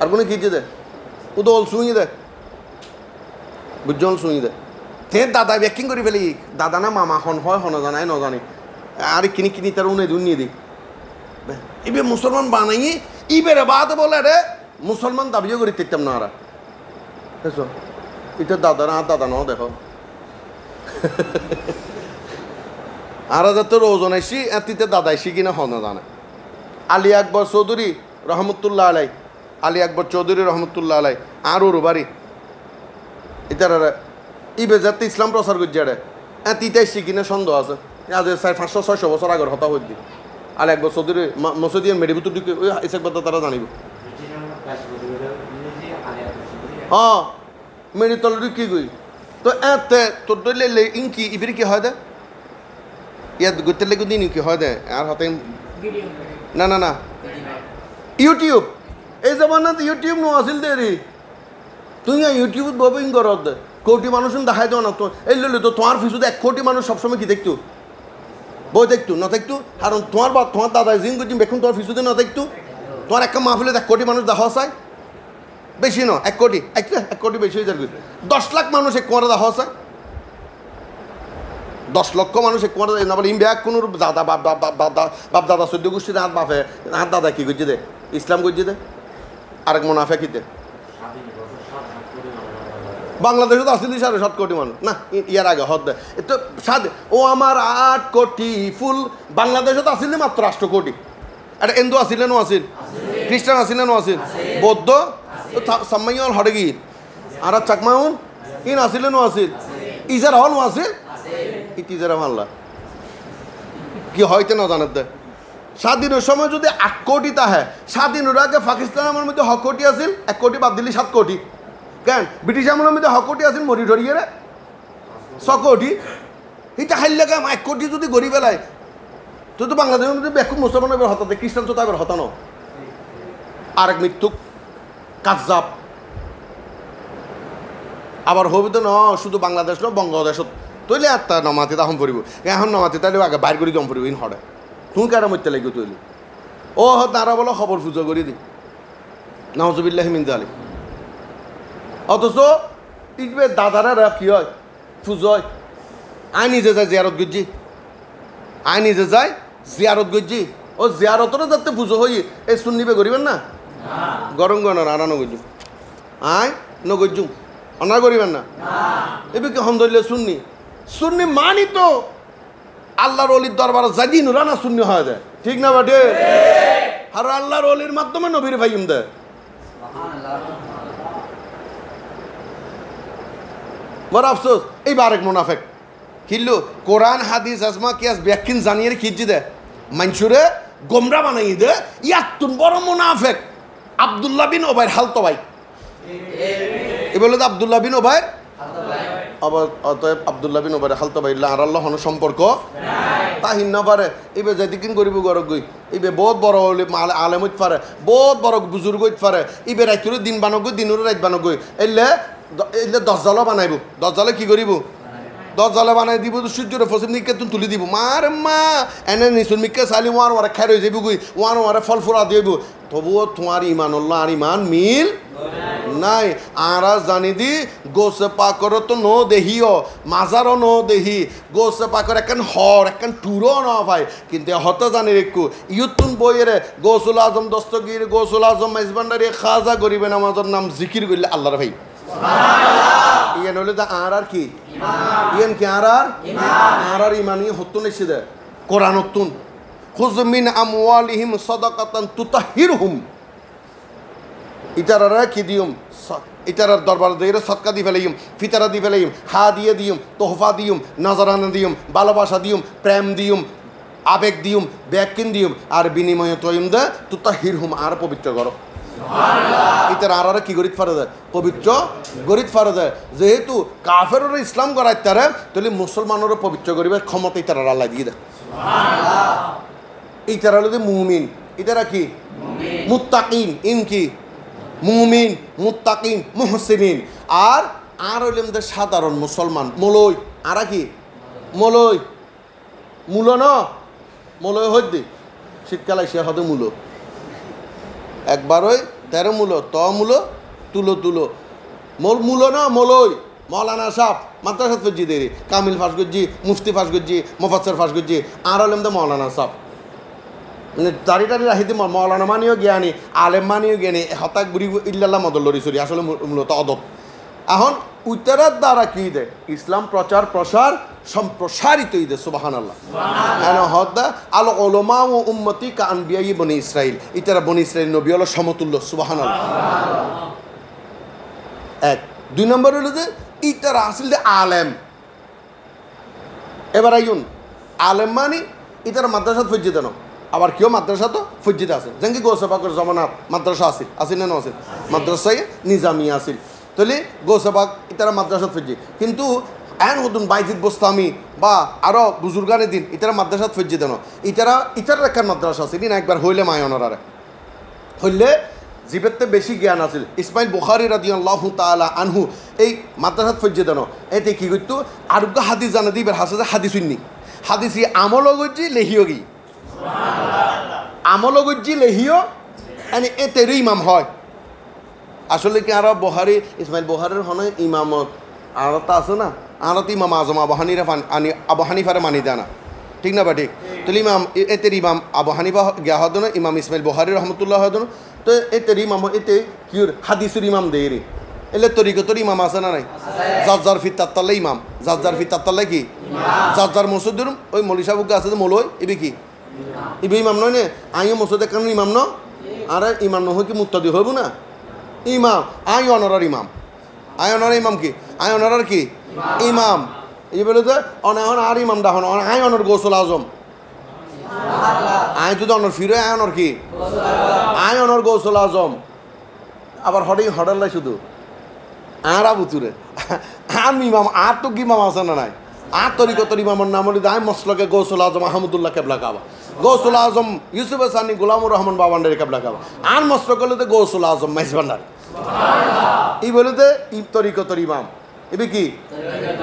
আর কোনো কিনছে দেয় ও তো শুনি দেয় বুঝজন শুনি দেয় তে দাদা ব্যাকিং করে ফেলি দাদা না মামা হন হয় হন জানাই ন জানি আরে কিনি তার উন্নিয়ে দিই এবার মুসলমান বানাইয়ে ইবের বাদ বলে রে মুসলমান দাবিও করি দেখতাম না আরা দেখো এটা দাদা ন দেখো আর তোর ওজন আইসি এতিতে দাদা আইসি কিনা হন জানে আলী আকবর চৌধুরী রহমতুল্লাহ আলাই আর ওর বাড়ি এটার ইবে যাতে ইসলাম প্রচার করছে রে এতিতে আইসি কিনা সন্দেহ আছে আজ 500-600 বছর আগের হতা হইদি আলী আকবর চৌধুরী মসজিদিয়ান মেডিবুতুর দিকে ওই ইসাক বাদ তারা জানিব হ্যাঁ মেরি তলরি কি গই তো এতে তোর দলে ইনকি ইবির কি হয় দে ইয়াদ গতে লাগু দিন কি হয় দে আর হতে না ইউটিউব এই জামানাত ইউটিউব নো আসিল দে রে তুই ইউটিউব ববিং করত দে কোটি মানুষ দেখাই দাও না তো এই লইলে তো তোমার ফিসুদ 1 কোটি মানুষ সবসময় কি দেখতো বই দেখতো না দেখতো কারণ তোমার দাদা জিন করছি বেকুন তোমার ফিসুদে না দেখতো তোমার একটা মাহফিলে 1 কোটি মানুষ দেখা চাই বেশি ন 1 কোটি 1 কোটি বেশি হয়ে যাবে 10 লাখ মানুষ এক কোয়ারে দেখা চাই 10 লক্ষ মানুষ এক কোয়ারে না বলে ইমব্যাক কোন দাদা বাপ দাদা 14 গোষ্ঠীর হাত বাপে হাত দাদা কি করছে দে ইসলাম করছে দে আরেক মুনাফিকিতে বাংলাদেশে তো আসলে 7.5 কোটি মানুষ না ইয়ার আগে হদ তো সাদে ও আমার 8 কোটি ফুল বাংলাদেশে তো আসলে মাত্র 8 কোটি এটা হিন্দু আসিল নো আসিল খ্রিস্টান আসিল নো আসিল বৌদ্ধ সাম্মাইল হড়গির আর চাকমাউন ইন আসিল নো আসিল ইজার হল নো আসিল ইতিজারা মাল্লা কি হয়তো না জানার দে স্বাধীনের সময় যদি 8 কোটি তাহে স্বাধীনের আগে পাকিস্তানের মধ্যে 1 কোটি আসিল 1 কোটি বাদ দিলি 7 কোটি কেন ব্রিটিশ আমলের মধ্যে 1 কোটি আসিল মরি ধরিয়ে রে 6 কোটি এটা হাইলে কাম 1 কোটি যদি গরিব বেলায় তো বাংলাদেশের মধ্যে বেকুব মুসলমানের হতাতে খ্রিস্টান তো তাদের হতানো আরেক মৃত্যু কাজাব আবার হবে তো না শুধু বাংলাদেশ না বঙ্গদেশ তৈলে একটা নমাতি তখন পড়ব এখন নমাতি তাহলে আগে বাইর করে দম পড়ব ইন হরে তুমি কেন মরতে লাগবে তৈলি ও তারা বলো খবর পুজো করে দি নাউজুবিল্লাহি মিন যালিক অথচ ইটবে দাদারা কি হয় পুজো হয় আই নিজে যায় জিয়ারত গজ্জি ও জিয়ারতরে যাতে পুজো হই এই শুননিবে করিবেন না গরম গণর আনা নগজু আয় নগজু অনা করিবেন না এবার কি হমদুল্লাহ সুন্নি মানি তো আল্লাহর অলির দরবার যাদি নুরানা শূন্য হয় দেয় ঠিক না বাটে আর আল্লাহর অলির মাধ্যমে নবীর ভাইম দেয় বড় আফসোস এইবার আরেক মুনাফেক কিল্লু কোরআন হাদিস আজমা কিয়াস ব্যাখ্যান জানিয়ে খিজি দে মানসুরে গোমরা বানাই দে ইয়াতুন বড় মুনাফেক আব্দুল্লাহ বিন ওবাইর হালতো ভাই এ বলে তো আব্দুল্লাহ বিন ওবাইর আবার অতএব আব্দুল্লাহ বিন ওবাইর হালতো ভাই আর আল্লাহ হন সম্পর্ক তাহিন না পারে এবার যেদিকিন করিব গরক গই এবার বহুত বড় আলেম হইতে পারে বহুত বড় বুজুর্গ হইতে পারে এবার রাইতুরে দিন বানক গই দিনুরে রাইত বানক গই এলে এলে 10 জালও বানাইব 10 জালে কি করিব 10 জালে বানাই দিব তো সূর্যরে ফসিম নিকে তুন তুলি দিব মার মা এনে নিসুন মিকে সালি ওয়ার ওয়ার খাই রই যাইব গই ওয়ার ওয়ার ফল ফুরা দিব তবুও তোমার ইমানুল্লাহ আর ইমান মিল নাই আরা জানি দি গোসে পাকর তো নো দেহিও মাজারও নো দেহি গোসে পাকর একখান হর একখান টুরো ন ভাই কিন্তু হত জানি রেখু ইউতুন বইয়ের গোসুল আজম দস্তগীর গোসুল আজম মেজবান্ডারি খাজা গরিবেন আমাদের নাম জিকির করলে আল্লাহর ভাই ইয়ান হলে আর কি ইয়ান কি আর ইমান হতুন এসে দে কোরআন হতুন খুজ মিন আমওয়ালিহিম সাদাকাতান তুতাহিরহুম ইতারারা কি দিউম ইতারার দরবার দিয়ে সদকা দি ফেলাইম ফিতারা দি ফেলাইম হা দিয়ে দিউম তোহফা দিউম নজরানা দিউম ভালোবাসা দিউম প্রেম দিউম আবেগ দিউম ব্যাকিন দিউম আর বিনিময়ে তৈম দে তুতাহিরহুম আর পবিত্র করো ইতার আর কি গরিত ফারে দেয় পবিত্র গরিত ফারে দেয় যেহেতু কাফের ইসলাম করাই তারা তাহলে মুসলমানেরও পবিত্র গরিবের ক্ষমতা ইতারা আল্লাহ দিয়ে দেয় ইতারা হলো মুমিন ইতারা কি মুত্তাকিন ইন কি মুমিন মুত্তাকিন মুহসিনিন আর হইল আমাদের সাধারণ মুসলমান মলই আর কি মলই মূল ন মলই হইতে শীতকাল সে হতে মূল একবারই 13 মূল ত মূল তুলো তুলো মূল না মলই মৌলানা সাহ মাদ্রাসা ফজি দেরি কামিল ফাঁস গজ্জি মুফতি ফাঁস গজ্জি মুফাসসির ফাঁস গজ্জি আর হইল আমাদের মৌলানা সাহ মানে দাড়ি রাখি দিই মৌলানা মানিও জ্ঞানী আলেম মানিও জ্ঞানী হতাক বুড়ি ইল্লাল্লাহ মদল লড়ি সরি আসলে মূলত অদব এখন উত্তরার দ্বারা কি দে ইসলাম প্রচার প্রসার সম্প্রসারিত দে সুবহানাল্লাহ এন হদ্দা আল উলামা ও উম্মতি কা আনবিয়াই বনি ইসরাইল ইতারা বনি ইসরাইল নবী হলো সমতুল্য সুবহানাল্লাহ এক 2 নম্বর হলো যে ইতারা আসলে আলেম এবার আইন আলেম মানে ইতারা মাদ্রাসা ফজি দেন আবার কেউ মাদ্রাসা তো ফজিতে আছে যেমন গৌসেবাগের জমানার মাদ্রাসা আসিল না আসিল মাদ্রাসায় নিজামিয়া আসিল তাহলে গৌসেবাগ ইতারা মাদ্রাসা ফজি কিন্তু এন হতুন বাইজিদ বোস্তামি বা আরও বুজুর্গানের দিন ইতারা মাদ্রাসা ফজি দেন ইতারা একটা মাদ্রাসা আছে দিন একবার হইলে মায়নারে হইলে জীবেতে বেশি জ্ঞান আছিল ইসমাইল বুখারী রাদিয়াল্লাহু তাআলা আনহু এই মাদ্রাসা ফজি দেন এতে কি করতো আরোগ্য হাদিস জানা দিবের হাসে হাদিস শুননি হাদিসি আমল গজি লেহিয়োগি আমল গজ্জি লেহিও এনে এতেরই ইমাম হয় আসলে কি আর বুখারী ইসমাইল বুখারীর হনে ইমামত আর তা আছে না আর তো ইমাম আজম আবু হানিফারে মানি দেয় না ঠিক না বা ঠিক তাহলে ইমাম এতের ইমাম আবু হানিফা গিয়া হতো না ইমাম ইসমাইল বুখারী রহমতুল্লাহ হতো না তো এতের ইমাম এতে কি হাদিসের ইমাম দেয় রে এলে তরিকতর ইমাম আছে না নাই জাজ্জার ফি তাত্তাল্লা ইমাম জাজ্জার ফি তাত্তাল্লা কি জাজ্জার মসজিদের ওই মৌলী সাহেব আছে মৌলই এবে কি ইবে ইমাম নয় নে আইও মসজিদ কেন ইমাম ন আর ইমাম নহয় কি মুক্তাদি হইব না ইমাম আই অনরার ইমাম আই অনর ইমাম কি আই অনরার কি ইমাম এই বলে যে অনাহন আর ইমাম ডাহন আই অনর গৌসুল আজম আই যদি অনর ফিরে আই অনর কি আই অনর গৌসুল আজম আবার হডাল্লাই শুধু আর আবুতুরে আমি ইমাম আর তো কি ইমাম আছে না নাই আর তরিকতর ইমামের নাম হলি আই মসলকে গৌসুল আজম আহমদুল্লাহ কেবলা কাবা গৌসুল আজম ইউসুফ সানি গোলামুর রহমান বাবান্ডারি কেবলা কাবা আর মসলক হলে গৌসুল আজম মেজবান্ডার এই বলে যে তরিকতর ইমাম এবে কি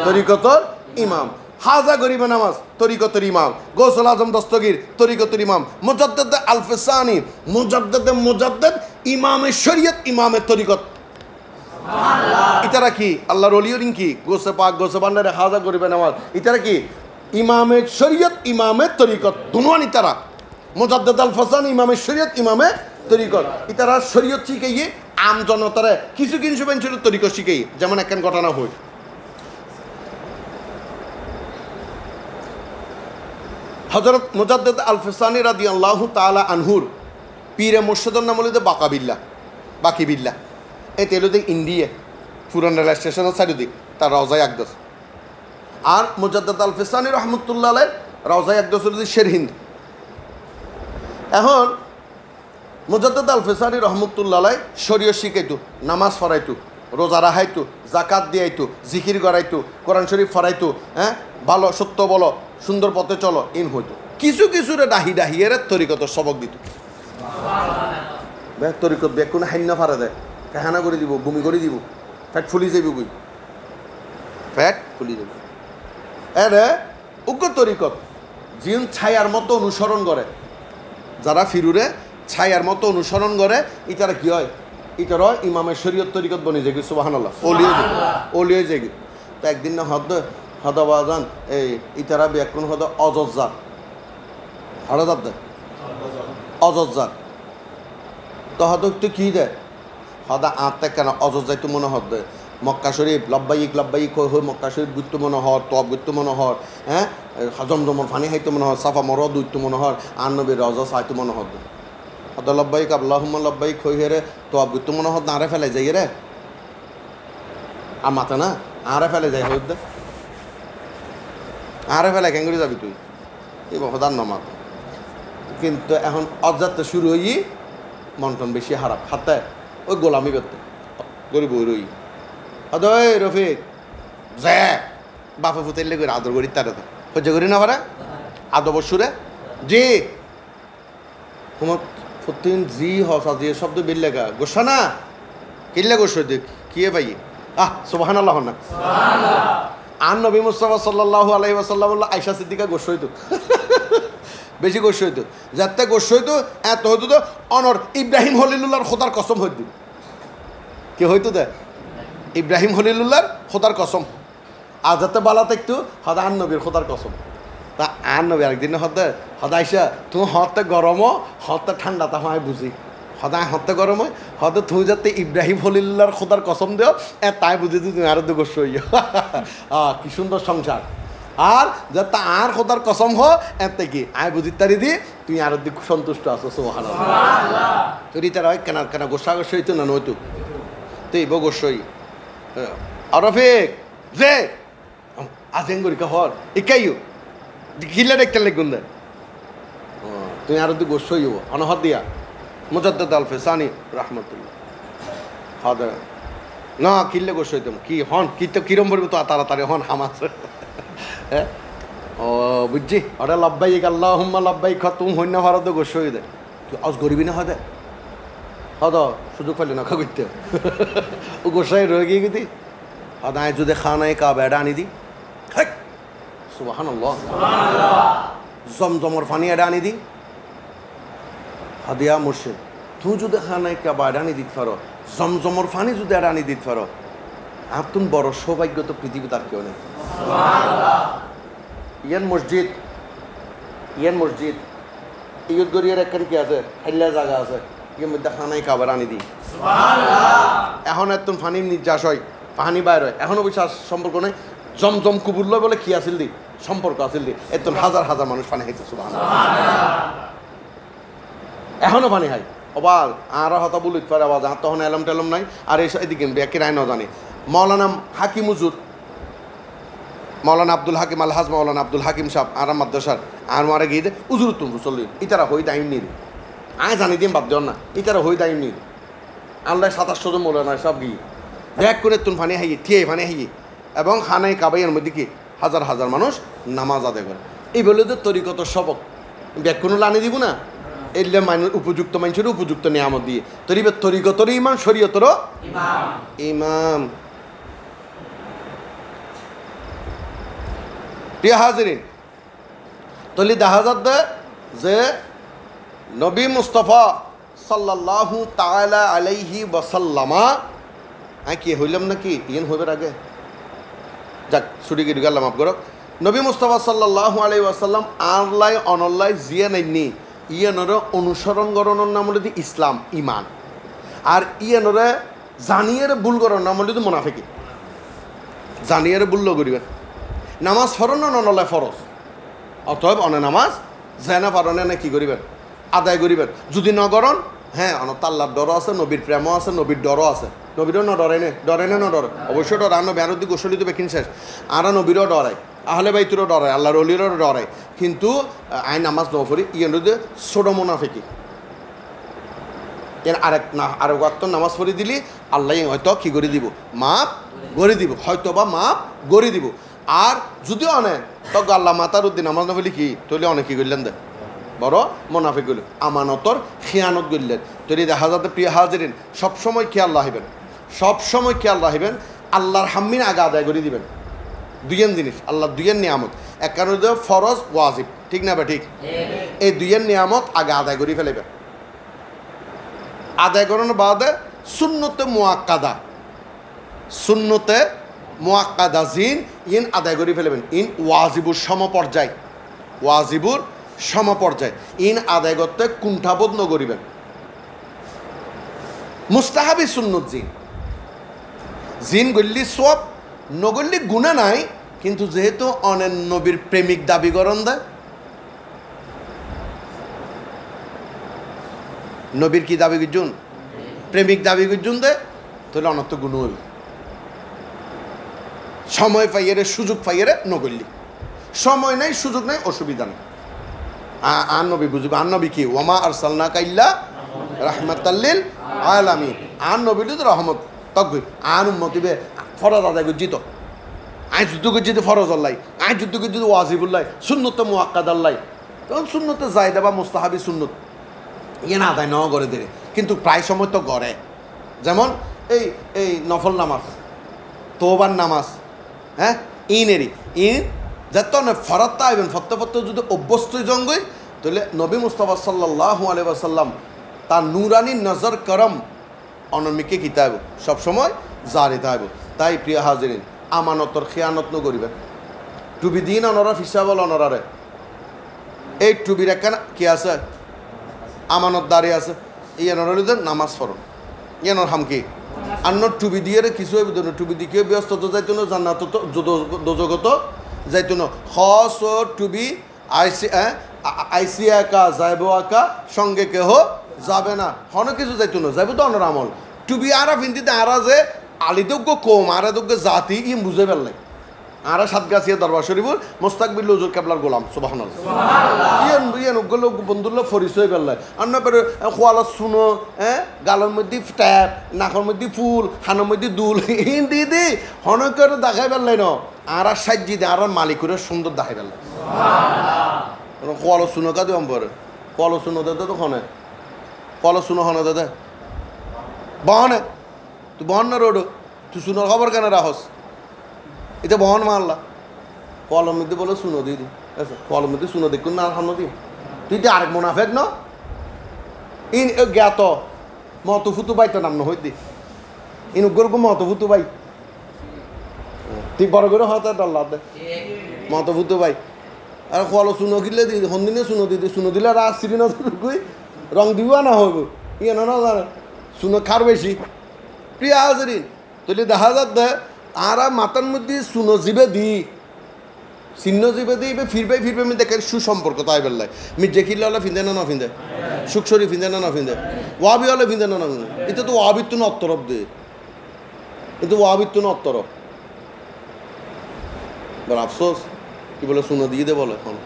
তরিকতর ইমাম হাজা গরিবে নামাজ তরিকতর ইমাম গৌসুল আজম দস্তগীর তরিকতর ইমাম মুজাদ্দেদ আলফসানি মুজাদ্দেদ ইমামে শরীয়ত ইমামে তরিকত ইতারা কি আল্লাহর ওলিয়র কি গোসে পাক গোসে বান্ডারে হাজা গরিবে নামাজ ইতারা কি ইমামে শরীয়ত ইমামে তরিকত দুনুয়ানি তারা মুজাদ্দেদ আলফসানি ইমামে শরীয়ত ইমামে তরিকত ইতারা শরীয়ত শিখাইয়ে আম জনতারে কিছু কিছু বেঞ্চের তরিকত শিখাই যেমন একখান ঘটনা হয় হযরত মুজাদ্দেদ আলফসানি রাদিয়াল্লাহু তাআলা আনহুর পীরে মুর্শিদের নাম হলো বাকিবিল্লাহ এই তেলুদিক ইন্ডিয়া পুরান রেল স্টেশনের চারিদিক তার রওজায় আকদাস আর মুজাদ্দাদ আল ফিসানি রহমতুল্লাহ আলাইহির রওজায়ে আকদাসুল শেরহিন্দ। এখন মুজাদ্দাদ আল ফিসানি রহমতুল্লাহ আলাইহি শরীয়ত শিখাইতো, নামাজ পড়াইতো, রোজা রাখাইতো, জাকাত দিয়াইতো, জিকির করাইতো, কোরআন শরীফ পড়াইতো, হ্যাঁ ভালো সত্য বলো, সুন্দর পথে চলো, ইন হইতো। কিছু কিছুরে ডাহি ডাহিয়ের তরিকত সবক দিত। তরিকত ব্যাগ কোনো হাইন্য ফারে দেয়, কাহানা করে দিব, বমি করে দিব, ফ্যাট ফুলি যাইব, বই ফ্যাট ফুলি যাব। এরে উগ্র তরিকত জিন ছায়ার মতো অনুসরণ করে, যারা ফিরুরে ছায়ার মতো অনুসরণ করে, ইতারা কি হয়, ইতারা ইমামের শরীয়ত তরিকত বনে যায়, সুবহানাল্লাহ, ওলিয়ে যায়। তো একদিন না হদবাজান এই ইতারা ব্যাকুন হদ অজজার হরজার দেয়, অজজার তো হদ তুই কী দেয় হদা আত্মা কেন অজজাই তো মনে হদ দেয় মক্কা শরীফ লব্বাইক হই মক্কা শরীফ গুরুত্ব মনে হর, তব গুরুত্ব মনে হর, হ্যাঁ জমজমর ফানি হাইতো মনে হর, সাফা মরদ উত্তম মনে হর, আর নবীর রজা সাইতো মনে হদ হদ লব্বাইক আল্লাহুম্মা লব্বাইক হই হেরে তব গুরুত্ব মনে হদ না আরে ফেলে যাই রে আর মাথা না আরে ফেলে যাই হদ দে আরে ফেলে কেন করে যাবি তুই এই হদার নমাত। কিন্তু এখন অজাতে শুরু হই মন্টন বেশি হারাপ হাতে ওই গোলামি করতে গরিব ওই রই হদ ওই রফিক যে বাপে ফুতাইলে করে আদর করি তারা তো সহ্য করি না পারে আদব সুরে জি হুমত ফতিন জি হসা জি শব্দ বিল্লেগা গোসা না কিল্লে গোস দেখ কিয়ে পাই সুবহানাল্লাহ না আর নবী মুস্তাফা সাল্লাল্লাহু আলাইহি ওয়াসাল্লাম আয়েশা সিদ্দিকা গোস হইতো বেশি গোস হইতো যাতে গোস হইতো এত হইতো তো অনর ইব্রাহিম খলিলুল্লাহর খোদার কসম হইত কি হইতো দে ইব্রাহিম খলিলুল্লাহর খোদার কসম আর যাতে বালা থাকতো হদা আর নবীর খোদার কসম। তা আর নবী আরেকদিন হদা আইসা তুমি হতে গরম হতে ঠান্ডা তা হয় বুঝি সদায় হতে গরম হয় হয়তো তুমি যাতে ইব্রাহিম খলিলুল্লাহর খোদার কসম দেও তাই বুঝি তুমি আরো গোস্ব হইয়া কি সুন্দর সংসার। আর যাতে আর খোদার কসম হ এতে কি আয় বুঝি তারি দি তুই আরো দিক সন্তুষ্ট আছো সুবহানাল্লাহ। তুই তার হয় কেনা কেনা গোসা গোস হইতো না নইতো তুই বো গোসই আরফিক যে আজেঙ্গরিকা হর ইকাইও গিলা দেখতে লাগুন দে তুই আরো দিক গোস হইব অনহদ দিয়া মুজাদ্দাদ আল ফিসানি রহমতুল্লাহ হাদা না কিল্লে গোস হইতাম কি হন কি তো কিরম বলবো তো তাড়াতাড়ি হন হামাস হ্যাঁ ও বুঝছি ওরা লব্বাইক আল্লাহুম্মা লব্বাইক তুমি হইনা ভারত গোস হই দে তুই আজ গরিবি না হদে হদ সুযোগ পাইলে না খা করতে ও গোসাই রয়ে গিয়ে গেদি হদায় যদি খানায় কা বেড়া আনি দি সুবহানাল্লাহ জমজমর ফানি এডা আনি দি হাদিয়া মুর্শিদ তুই যদি খানায় কা বেড়া আনি দিতে পারো জমজমর ফানি যদি এডা আনি দিতে পারো আপনি বড় সৌভাগ্য তো পৃথিবী তার কেউ নেই। ইয়ান মসজিদ ইয়ত গড়িয়ার একখান কি আছে হাইলা জায়গা আছে ইয়ের মধ্যে খানায় খাবার আনি দিই এখন এত ফানির নির্যাস হয় পানি বাইর হয় এখনও বিশ্বাস সম্পর্ক নেই জমজম কুবুল্ল বলে কি আসিল দি সম্পর্ক আসিল দি এত হাজার হাজার মানুষ পানি খাইছে এখনো পানি খাই অবাল আর হতা বলিত পারে আওয়াজ আর তখন এলম টেলম নাই আর এদিকে ব্যাকি রায় না জানি মৌলানা হাকিম হুজুর মৌলানা আব্দুল হাকিম আলহাজ মৌলানা আব্দুল হাকিম সাহেব আরাম মাদ্রাসার আর মারা গিয়ে উজুর তুম চললি ইতারা হই টাইম নিয়ে আয় জানি দিন বাদ দেন না ইতারা হই টাইম নিয়ে আল্লাহ 2700 জন মৌলানা সব গিয়ে ব্যাগ করে তুন ফানি হাইয়ে ঠিয়ে ফানি হাইয়ে এবং খানায় কাবাইয়ের মধ্যে কি হাজার হাজার মানুষ নামাজ আদায় করে এই বলে তো তরিকত সবক ব্যাগ কোনো লানি দিব না এলে মানুষ উপযুক্ত মানুষের উপযুক্ত নিয়ামত দিয়ে তরিকতর ইমাম শরীয়তর ইমাম। প্রিয় হাজিরিন তলি দেখা যাচ্ছে যে নবী মুস্তফা সাল্লাল্লাহু তাআলা আলাইহি ওয়াসাল্লামা কি হইলাম নাকি ইয়েন হইবার আগে যাক ছুটি গিয়ে গেলাম মাফ করো নবী মুস্তফা সাল্লাল্লাহু আলাইহি ওয়াসাল্লাম আল্লাহ অনল্লাহ জিয়া নাইনি ইয়ানরে অনুসরণ করানোর নাম হলো ইসলাম ইমান আর ইয়ানরে জানিয়ে ভুল করানোর নাম হলো মুনাফিকি জানিয়ে ভুল করিবেন নামাজ ফরন ননলায় ফরজ অতএব অনে নামাজ জেনা পারনে না কি করিবেন আদায় করিবেন যদি নগরণ হ্যাঁ অনত আল্লাহর ডরও আছে নবীর প্রেমও আছে নবীর ডরও আছে নবীরও ন ডরে নে ন ডরে অবশ্যই ডর আর নবী আরো দি গোসলি তো বেকিন শেষ আর নবীরও ডরায় আহলে বাইতুরও ডরায়, আল্লাহর অলিরও ডরায়, কিন্তু আই নামাজ ন পড়ি ইয়ে ছোটো মুনাফিকি। এর আরেক ওয়াক্ত নামাজ পড়ি দিলি আল্লাহ হয়তো কী করে দিব, মাপ গড়ে দিব, হয়তো বা মাপ গড়ে দিব। আর যদিও অনেক তো আল্লাহ মাতার উদ্দিন নামাজ না বলি কি তৈলে অনেক কী করলেন দে বড় মোনাফিক গেল, আমানতর খিয়ানত করলেন। তৈরি দেখা যাতে প্রিয় হাজিরিন সবসময় খেয়াল রাখবেন, সবসময় খেয়াল রাখবেন আল্লাহর হাম্মিন আগে আদায় করে দিবেন। দুইয়ের জিনিস আল্লাহ দুইয়ের নিয়ামত, এক কারণে ফরজ ওয়াজিব, ঠিক না বা ঠিক? এই দুইয়ের নিয়ামত আগে আদায় করে ফেলেবেন। আদায় করানোর বাদে সুন্নতে মুআক্কাদা, সুন্নতে মুআক্কাদা জিন ইন আদায় করে ফেলেবেন। ইন ওয়াজিবুর সমপর্যায়, ওয়াজিবুর সমপর্যায় ইন আদায় করতে কুণ্ঠাবোধ নগরিবেন। মুস্তাহাবি সুন্নত জিন, জিন গল্লি সব নগল্লি গুণা নাই, কিন্তু যেহেতু অনেক নবীর প্রেমিক দাবি করন দেয়, নবীর কি দাবি গুজন, প্রেমিক দাবি গুজন দেয়, তাহলে অনত গুণ হইল। সময় পাইয়ে সুযোগ পাইয়ে নগল্লি, সময় নাই সুযোগ নাই অসুবিধা নেই। আর নবী বুঝবে, আর নবী কি ওয়ামা আরসালনাকা ইল্লা রাহমাতাল্লিল আলামিন, আর নবী তো রহমত তকবি আর উম্মতিবে ফরজ আদায় করজিত, আয় যুদ্ধ করজিত ফরজ আল্লাহ, আয় যুদ্ধ করজিত ওয়াজিবুল্লাহ, সুন্নত মুআক্কাদ আল্লাহ। তখন সুন্নতে জায়দা বা মুস্তাহাবি সুন্নত ইয়ে না আদায় নেওয়া করে দেবে, কিন্তু প্রায় সময় তো গড়ে। যেমন এই এই নফল নামাজ, তোবার নামাজ, হ্যাঁ ইনেরই ইন যত ফরাত আইবেন ফত্তে ফত্তে যদি অভ্যস্তই জঙ্গই, তাহলে নবী মুস্তাফা সাল্লাল্লাহু আলাইহি ওয়াসাল্লাম তার নুরানি নজর করম অনমিকে কিতাব সবসময় জারি থাকব। তাই প্রিয় হাজিরিন আমানতর খেয়ানত নগরিবেন। টুবি দিন অনরা ফিসাবল অনরারে, এই টুবির একখান কি আছে আমানত দাঁড়ি আছে, এই অনরিদের নামাজ ফরম ইয়ানোর হামকি আন্ন টুবি দিয়ে কিছু হইব না, টুবি দিকে ব্যস্ত তো যাইতো না, জান্নাত দোজগত যাইতো না। হস ও টুবি আইসি একা যাইব একা, সঙ্গে কেহ যাবে না, হন কিছু যাইতো না, যাইব তো অনর আমল। টুবি আরা ফিন্দিতে আরা যে আলিদোগ্য কম আরা দোগ্য জাতি ই বুঝে ফেললাই, আরা সাতগাছিয়া দরবার শরীফুর মোস্তাকবিল হুজুর কেবলার গোলাম সুবহানাল্লাহ। ইয়ান ইয়ান ওগুলো বন্ধুল্লাহ পরিচয় ফেললাই, আর না পেরে খোয়ালা শুনো, হ্যাঁ গালের মধ্যে ট্যাপ, নাকের মধ্যে ফুল, হানের মধ্যে দুল হিন্দি দি হনকের দেখাই ফেললাই ন, আর সাজ্জি দে আর মালিক করে সুন্দর দেখাই ফেললাই। খোয়ালো শুনো কাদি অম্পরে কলো শুনো দে তো খনে কলো শুনো হনে দে বহনে তুই বহন না রোড, তুই শুনোর খবর কেন রাহস, এটা বহন মারলা কলম মধ্যে বলে শুনো দিদি, কলম মধ্যে শুনো দেখুন না সামনে দিন, তুই তো আরেক মুনাফেক ন ইন জ্ঞাত মত ফুতু বাই তো নাম নহই দি ইন উগ্র মত ফুতু বাই, তুই বড় করে হয়তো ডল্লা দে মত ফুতু বাই। আর কলো শুনো কিনলে দিদি সন্দিনে শুনো দিদি, শুনো দিলে আর আসছিলি না তুই রং দিবা না হইব ইয়ে না জানে শুনো খার বেশি। প্রিয় হাজরিন তাহলে দেখা যাচ্ছে আর মাথার মধ্যে শুনো জিবে দি চিহ্ন জিবে দিই ফিরবে ফিরবে আমি দেখে সুসম্পর্ক তাই বেলায় মির্জা খিল্লা হলে ফিন্দে না ফিন্দে, সুখসরি ফিন্দে না ফিন্দে, ওয়াবি হলে ফিন্দে না ফিন্দে, এটা তো ওয়াবিত্ব না অত্তরফ দে, কিন্তু ওয়াবিত্ব না অত্তরফ বল আফসোস কি বলে শুনো দিয়ে দে বলে এখন।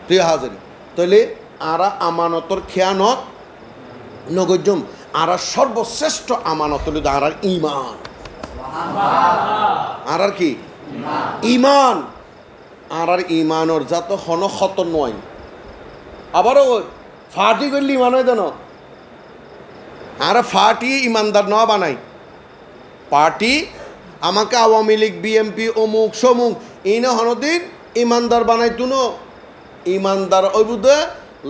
প্রিয় হাজারি তাহলে আরা আমানতর খেয়ানত নগজম, আরা সর্বশ্রেষ্ঠ আমানত হল আর ইমান, আর কি ইমান, আর ইমানর যা তো হন ক্ষত নয়, আবারও ফাটি করলে ইমান হয় দেন, আর ফাটি ইমানদার ন বানাই, পার্টি আমাকে আওয়ামী লীগ বিএমপি অমুক সমুক এই না হনদিন ইমানদার বানাই তুনো, ইমানদার ওই বুধে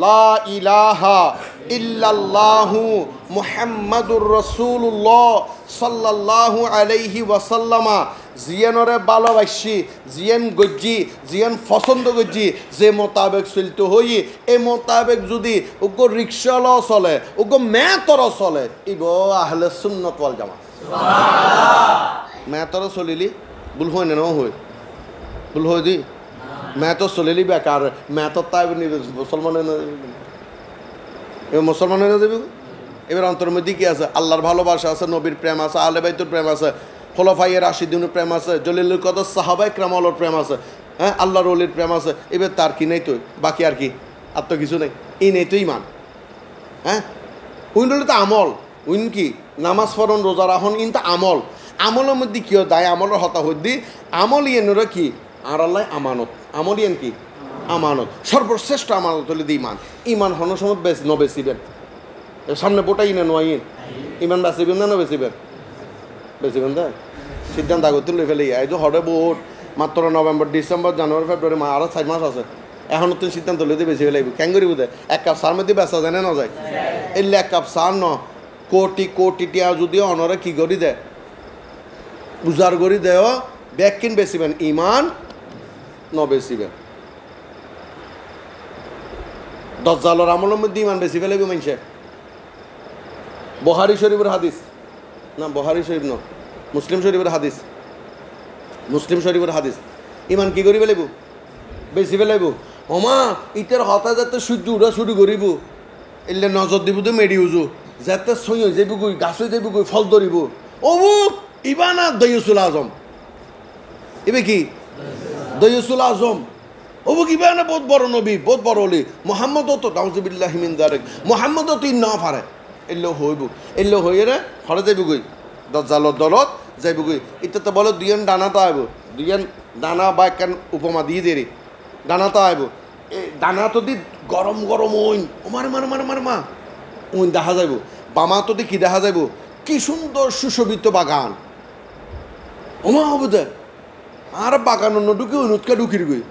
লা ইলাহা ইল্লাল্লাহু মুহাম্মাদুর রাসূলুল্লাহ সাল্লাল্লাহু আলাইহি ওয়াসাল্লামা জিয়ানরে ভালোবাসি, জিয়ান গজ্জি, জিয়ান পছন্দ গজ্জি, যে মোতাবেক চলতে হই এই মোতাবেক যদি ওগো রিক্সাল চলে ওগো মেতর চলে ইব আহলে সুন্নাত ওয়াল জামাত। মেতর চলিলি ভুল হয় না হয়, ভুল হয় দি মেতো চলিলি বেকার মেতর তাই মুসলমান এবার মুসলমান হয়ে যাবি। এবার অন্তরের মধ্যে কি আছে? আল্লাহর ভালোবাসা আছে, নবীর প্রেম আছে, আহলে বাইতুর প্রেম আছে, খোলাফায়ে রাশিদিনের প্রেম আছে, জলিলুল কদর সাহাবায়ে কেরামের প্রেম আছে, হ্যাঁ আল্লাহর ওলির প্রেম আছে, এবার তার কি নেই তো, বাকি আর কি, আর তো কিছু নেই, এই নেই তো ইমান। হ্যাঁ উইন হলে তো আমল, উইন কি নামাজ পড়ন রোজা রাখন কিন্তু আমল, আমলের মধ্যে কী দায় আমলের হতা হদ্দি, আমল ইয়েনরা কি আর আল্লাহ আমানত, আমল ইয়েন কি আমানত, সর্বশ্রেষ্ঠ আমানত হলে দি ইমান। ইমান হন সময় বেচিবেন সামনে বোটাই না নোয়াইন, ইমান বেচিবেন না বেচিবেন, বেচিবেন দা সিদ্ধান্ত আগত তুলে ফেলে এই যে হরে ভোট মাত্র নভেম্বর ডিসেম্বর জানুয়ারি ফেব্রুয়ারি আরও 4 মাস আছে, এখনও তুমি সিদ্ধান্ত লইতে বেশি ফেলাইব কেন করি বোধ এক কাপ সার মধ্যে বেচা যায় না যায়, এলে এক কাপ সার ন কোটি কোটি টিয়া যদি অনরে কি করি দেয় উজার করি দেয় ব্যাগ কিন বেচিবেন, ইমান ন বেচিবেন। দজ্জালর আমলের মধ্যে ইমান বেশি ফেলাইব মানুষে। বুখারী শরীফের হাদিস না, বুখারী শরীফ ন, মুসলিম শরীফের হাদিস, মুসলিম শরীফের হাদিস, ইমান কি করি ফেলাইব বেশি ফেলাইব। ওমা ইটার হতা যাতে সূর্য উড়া শুরু করিব, এলে নজর দিব তো মেডি উজু যাতে সই হয়ে যাইব গই, গাছ হয়ে যাইব গই, ফল ধরিব, অমুক ইবানা দইয়ুসুল আজম, এবে কি দইয়ুসুল আজম, অমুক ইবানা বহুত বড় নবী, বহুত বড় অলি, মোহাম্মদও তো নাউজুবিল্লাহি মিন যালিক, মোহাম্মদও তো না পারে, এলে হইব, এলে হয়ে রে হরে যাইব গই দজ্জালর দলত যাইব গই। এটা তো বলে দুইজন ডানাটা আইব, দুইজন দানা বা একখান উপমা দিয়ে দেরি ডানাটা আইব, এই দানা তো দি গরম গরম ওইন ওমার মার মার মার মা ওইন দেখা যাইব, বামা তো দি কি দেখা যাইব কি সুন্দর সুশোভিত বাগান, ওমা হবু দে আর বাগান অন্য ঢুকি অনুৎকা ঢুকির গই,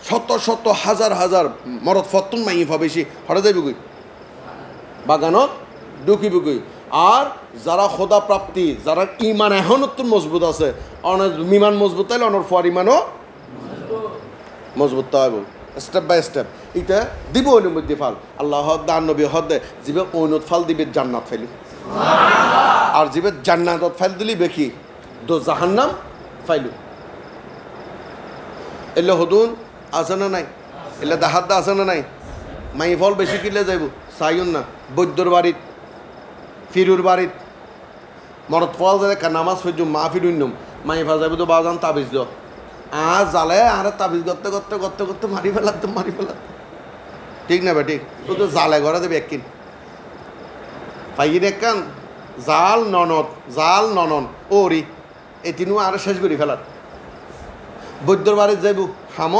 শত শত হাজার হাজার মরদ ফতুন মাই বেশি হরে যাইব গই বাগানত ঢুকিব গই। আর যারা খোদা প্রাপ্তি, যারা ইমান এখনত্তর মজবুত আছে, অনেক ইমান মজবুত তাইলে অনেক ফর ইমানও মজবুত হইব স্টেপ বাই স্টেপ। এটা দিব ওইনের মধ্যে ফাল আল্লাহ দান নবী হদে যিবে ঐনত ফাল দিবে জান্নাত ফাইলি, আর যিবে জান্নাতত ফাইল দিলি বেকি দো জাহান্নাম ফাইলু। এলে হদুন আছে না নাই, এলে দাহাত দা আছে না নাই, মাই ফল বেশি কিনলে যাইব চাইন না, বৈদ্যর বাড়িত ফিরুর বাড়িত মরত ফল যায় নামাজ ফেজুম মা ফিরুন্নম মাই ফা যাইব তো বাজান তাবিজ দ আর জালে আর তাবিজ করতে করতে করতে করতে মারি ফেলাতে মারি ফেলাতে, ঠিক না বে ঠিক, ও তো জালে ঘরে দেবে একদিন পাইয়ে একখান জাল ননদ, জাল ননন ওরি এই তিনও আর শেষ করি ফেলার, বৈদ্যর বাড়িত যাইব হাম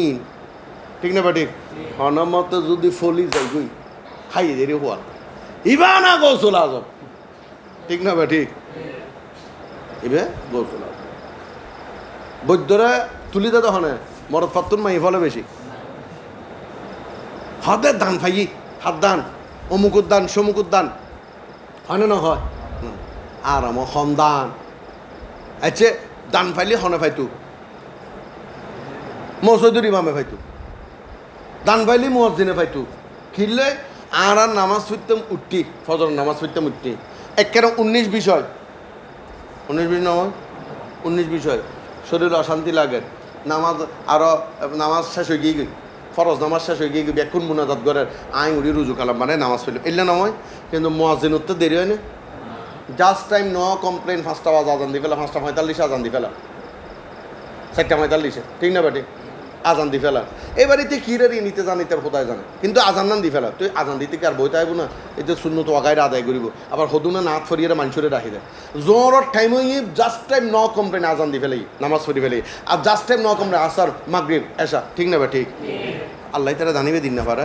ইন, ঠিক না বে ঠিক, হনমত যদি ফলি যাই গই খাইয়ে দেরি হওয়ার ইবানা গৌসুল আজম, ঠিক না বে ঠিক, ইবে গৌসুল আজম বৈদ্যরা তুলি দে তখন মরদ ফাত্তুন মাই ফলে বেশি হাতের দান ফাইয়ে, হাত দান অমুকুর দান সমুকুর দান হয় না হয়, আর আমার হম দান আচ্ছা দান ফাইলে হনে ফাইতু মসজিদুর ইমামে ফাইতু, দান ফাইলি মুয়াজ্জিনে ফাইতু, খিললে আর আর নামাজ পড়তাম উঠতি, ফজর নামাজ পড়তাম উঠতি, একেবারে 19 বিষয় 19 বিষয় নয় 19 বিষয় শরীর অশান্তি লাগে, নামাজ আরও নামাজ শেষ হয়ে গিয়ে ফরজ নামাজ শেষ হয়ে গিয়ে ব্যাকুন মুনাজাত করে আই উড়ি রুজু কালাম মানে নামাজ পড়লাম এলে নয়, কিন্তু মুয়াজ্জিন উঠতে দেরি হয় না, জাস্ট টাইম ন কমপ্লেন 5টা বাজে আজান দি ফেলা, 5টা 45 আজান দি ফেলা, 4টা 45 ঠিক না বেটি আজান দি ফেলা, এই বাড়িতে কিরারি নিতে জানিতে কোথায় জানে, কিন্তু আজান নান দি ফেলা, তুই আজান দিতে কি আর বইতে আইব না, এতে শূন্য তো আগায় আদায় করিব, আবার হদুনা নাথ ফরিয়ে মানুষরে রাখি দেয়, জোর টাইম হয়ে জাস্ট টাইম ন কমপ্লেন আজান দি ফেলাই নামাজ পড়ি ফেলাই, আর জাস্ট টাইম ন কমপ্লেন আসার মাগরিব এসা, ঠিক না বে ঠিক, আল্লাহ তারা দানিবে দিন না পারে,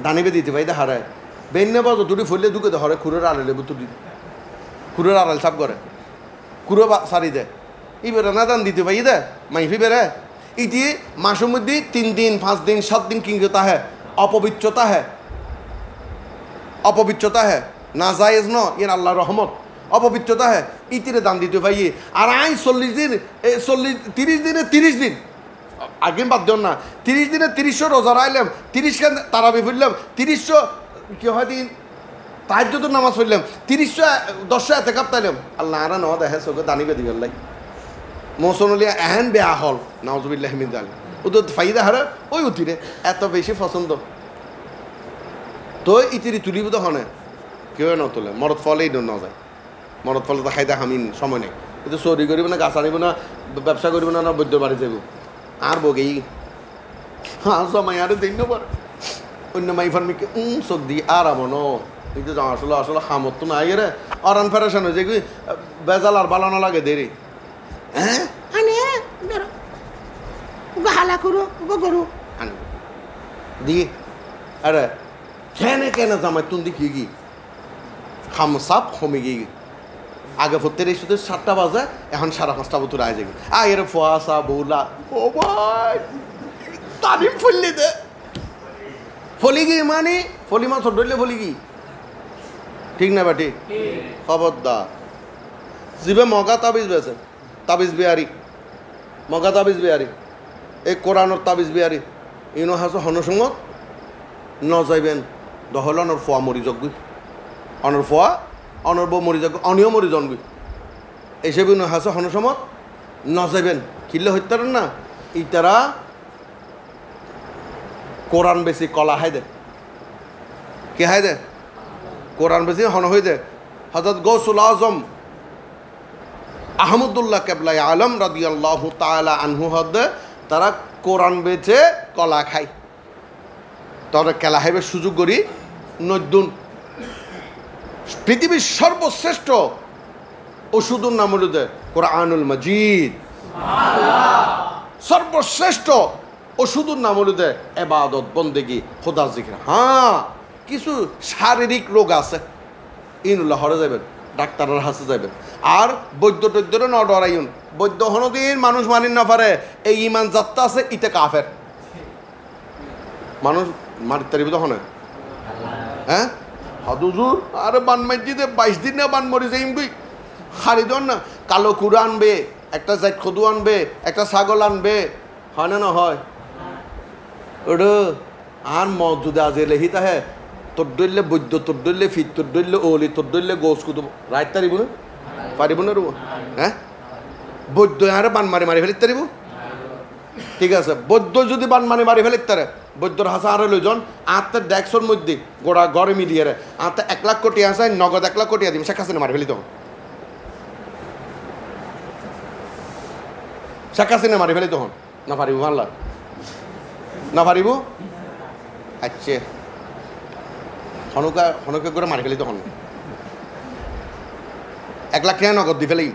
দানিবে দিতে পাই দে হারায় বেন না বাজো দুটি ফলে ঢুকে দে হরে খুরের আড়ালে বুতুর দিতে, খুরের আড়াল সাপ করে খুঁড়ো সারি দেয়, ই বেড়ে না দান দিতে পাই দে মাইফি বেড়ে ইটি মাসের মধ্যে 3 দিন 5 দিন 7 দিন কিংতা হ্যাঁ অপবিত্রতা হ্যাঁ, অপবিত্রতা হ্যাঁ না জায়েজ ন ইয়ে আল্লাহর রহমত, অপবিত্রতা হ্যাঁ ইতিরে দান দিতে পাই, আর আই 40 দিন 30 দিনে 30 দিন আগে বাদ দেন না, 30 দিনে 300 রোজা রাইলাম, 30 খান তারাবি পড়লাম, 300 কি হয় দিন তাহাজ্জুদের নামাজ পড়লাম, 310 এতেকাপ তাইলাম, আল্লাহ আরা ন দেখে চোখে দানিবে দিবেন লাই মৌসুমলিয়া এহেন বেয়া হল নাউজুবিল্লাহ মিন যালিক, ও তো ফাইদা হারে ওই উতিরে এত বেশি পছন্দ তো ইতিরি তুলিব তো হনে কেউ ন তোলে, মরদ ফলেই ন যায়, মরদ ফলে তো খাইতে হামিন সময় নেই, কিন্তু চুরি করিব না, গাছ আনিব না, ব্যবসা করিব না, বৈদ্যর বাড়ি যাব, আর বগেই হ্যাঁ জমাই আরে দিন পর অন্য মাই ফার্মিকে চোখ দিয়ে আর আমন এই যে আসলে আসলে খামত তো নাই রে অরান ফেরেশন হয়ে যায় বেজাল আর বালানো লাগে দেরি হ্যাঁ আনে বেরো হালা করো করো আনে দিয়ে আরে কেনে কেনে জামাই তুন দেখি কি খাম সাপ কমে গিয়ে আগে ভর্তির এই শুধু 7টা বাজে এখন 5:30 বছর আয় যাবে এর ফোয়াশা বৌলা ও ভাই তারিফ ফুললি দে ফলি গি মানে ফলি মাছ ধরলে ফলি গি ঠিক না বাটি খবরদার জিবে মগা তাবিজ বেছে তাবিজ বিহারি মগা তাবিজ বিহারি এই কোরআনর তাবিজ বিহারি ইনো হাসো হনসঙ্গত ন যাইবেন দহল অনর ফোয়া মরি যজ্ঞ অনর ফোয়া অনর বউ মরি যজ্ঞ অনিয় মরি জন্মই এসব ইনো হাসো হনসমত ন যাইবেন কিনলে হইতারেন না ইতারা কোরআন বেশি কলা হাই দে কে হাই দে কোরআন বেশি হন হই দে হযরত গৌসুল আজম আহমদুল্লাহ কেবলাই আলম রাদিয়াল্লাহু তাআলা আনহু হদে তারা কোরআন বেচে কলা খায় তারা কেলা হাইবে সুযোগ করি নদ্দুন পৃথিবীর সর্বশ্রেষ্ঠ ওষুধুর নাম হল কোরআনুল মাজিদ সর্বশ্রেষ্ঠ ওষুধুর নাম হল এবাদত বন্দেগি খোদা জিকির হ্যাঁ কিছু শারীরিক রোগ আছে ইনুল্লাহ হরে যাবেন ডাক্তারের হাসে যাবেন আর বৈদ্য টৈদ্যরে ন ডরাইন বৈদ্য হনদিন মানুষ মানিন না পারে এই ইমান যাত্রা আছে ইতে কাফের মানুষ মারিতে পারিব তখন হ্যাঁ হাদুজুর আরে বান মাইজি দে 22 দিন না বান মরি যাইম গুই খারি দন না কালো কুড়া আনবে একটা জাইট খদু আনবে একটা ছাগল আনবে হয় না হয় ওটা আর মজুদে আজ লেহি তাহে তোর দইলে বৈদ্য তোর দইলে ফিট তোর দইলে ওলি তোর দইলে গোস কুদু রাইত তারিব না পারিব না রুব হ্যাঁ বৈদ্য আরে বান মারি মারি ফেলিত তারিব ঠিক আছে বৈদ্য যদি বান মারি মারি ফেলিত তারে বৈদ্যর হাসা আরে লইজন আত্মার ডেক্সর মধ্যে গোড়া গড়ে মিলিয়ে রে আত্মা 1 লাখ কোটি আসায় নগদ 1 লাখ কোটি দিম শেখ হাসিনা মারি ফেলি তখন শেখ হাসিনা মারি ফেলি তখন না পারিব ভাল্লা না পারিব আচ্ছা হনুকা করে মারি ফেলি তখন 1 লাখ টাকা নগদ দি ফেলি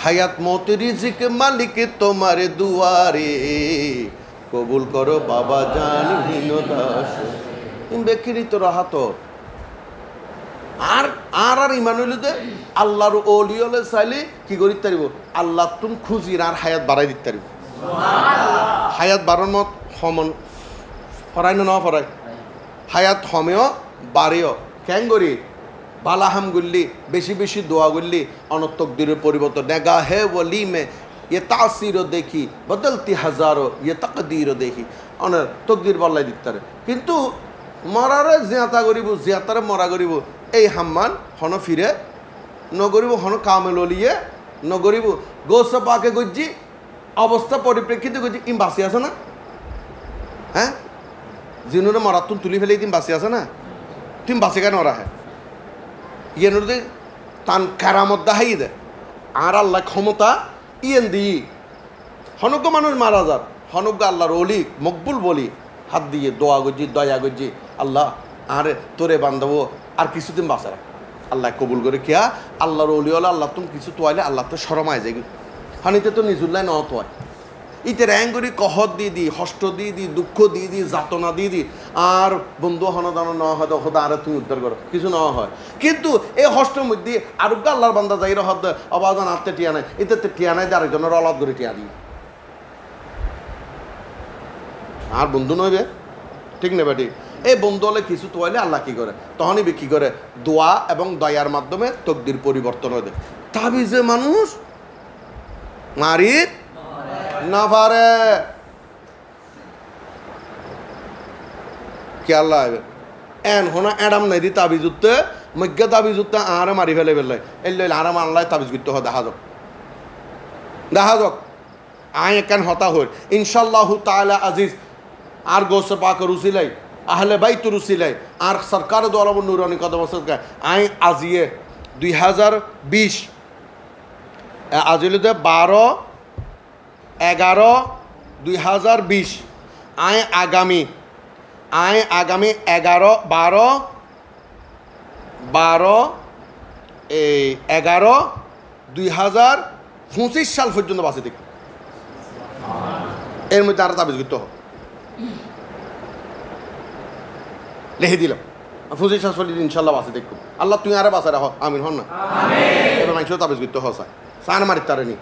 হায়াত মত রিজিক মালিক তোমার দুয়ারে কবুল করো বাবা জান হীনদাস বেকিরিত রাহাত আর আর আর ইমান হইল যে আল্লাহর ওলি হলে চাইলে কি করিতে পারিব আল্লাহ তুম খুঁজির আর হায়াত বাড়াই দিতে পারিব হায়াত বাড়ার মত সমন ফরাই না ফরাই হায়াত হমেও বাড়েও কেন করি বালাহাম গুল্লি বেশি বেশি দোয়া গুল্লি অনতকদিরের পরিবর্তন নেগা হে ওলি মে ইয়ে তাসিরও দেখি বদলতি হাজারো ইয়ে তাকদিরও দেখি অনেক তকদির বল্লাই দিতে কিন্তু মরারে জিয়াতা করিব জিয়াতারে মরা করিব এই হাম্মান হন ফিরে নগরিব হন কামেল লিয়ে নগরিব গোস পাকে গজ্জি অবস্থা পরিপ্রেক্ষিতে গজ্জি ইম বাসি আছে না হ্যাঁ জিনুরে মরাতুন তুলি ফেলে ইম বাসি আছে না তুমি বাসি কেন ওরা হ্যাঁ ইয়েন তান কারামত দাহাই দে আর আল্লাহ ক্ষমতা ইয়েন দি হনজ্ঞ মানুষ মারা যার হনজ্ঞ আল্লাহর অলি মকবুল বলি হাত দিয়ে দোয়া গজ্জি দয়া গজ্জি আল্লাহ আরে তোরে বান্ধব আর কিছুদিন বাঁচা আল্লাহ কবুল করে কিয়া আল্লাহর অলি হলে আল্লাহ তুমি কিছু তোয়াইলে আল্লাহ তো সরমায় যায় হানিতে তো নিজুল্লাই ন তোয়ায় ইতে র্যাং করি কহত দিয়ে দিই হষ্ট দিয়ে দিই দুঃখ দিয়ে দিই যাতনা দিয়ে দিই আর বন্ধু হনদানো ন হয় খোদা আরে তুমি উদ্ধার করো কিছু ন হয় কিন্তু এই হষ্টের মধ্যে আরোগ্য আল্লাহর বান্দা যাই হদ অবাদান আত্মে টিয়া নেয় এতে টিয়া নেয় যে আরেকজনের অলাদ করে টিয়া দিই আর বন্ধু নইবে ঠিক না বেটি এই বন্ধু হলে কিছু তোয়াইলে আল্লাহ কী করে তখনই বিক্রি করে দোয়া এবং দয়ার মাধ্যমে তকদির পরিবর্তন হয়ে যায় তাবিজে মানুষ মারিত না পারে কি আল্লাহ এন হোনা অ্যাডাম নাই দি তাবিজ উঠতে মজ্ঞ তাবিজ উঠতে আরে মারি ফেলে ফেললে এলে আরাম আল্লাহ তাবিজ করতে হয় দেখা যাক আয় কেন হতা হই ইনশাল্লাহ তাআলা আজিজ আর গোস পাক রুসিলাই আহলে বাইত রুসিলাই আর সরকার দ্বারা নুরানি কদম আয় আজিয়ে 2020 আজিলে 12 11/2020 আয় আগামী 11/2025 সাল পর্যন্ত বাঁচে দেখি। এর মধ্যে আরো তাবিজ করতে হবে, লিখে দিলাম 25 সাল পর্যন্ত ইনশাল্লাহ বাঁচে দেখব। আল্লাহ তুই আরে বাঁচা রাখো, আমিন হন না। এবার মানুষের তাবিজ করতে হয় সান মারি তারে নি।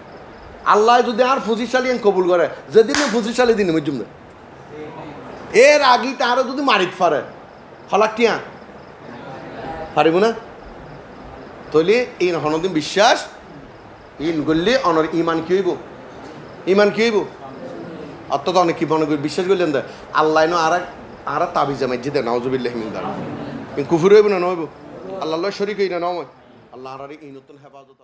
আল্লাহ যদি আর 25 সালে কবুল করে, যেদিন 25 সালে দিন মজুম না, এর আগে তারও যদি মারিত পারে হলাক টিয়া পারিব না। তৈলে এই হনদিন বিশ্বাস ইন করলে অনর ইমান কি হইব, ইমান কি হইব। অর্থাৎ অনেক কি মনে করি বিশ্বাস করলেন দে আল্লাহ আর তাবিজ জামাই যেতে নাউজুবিল্লাহ মিন যালিক কুফর হইব না নইব, আল্লাহ শরীক হই না নয়, আল্লাহ আর এই নতুন হেফাজত।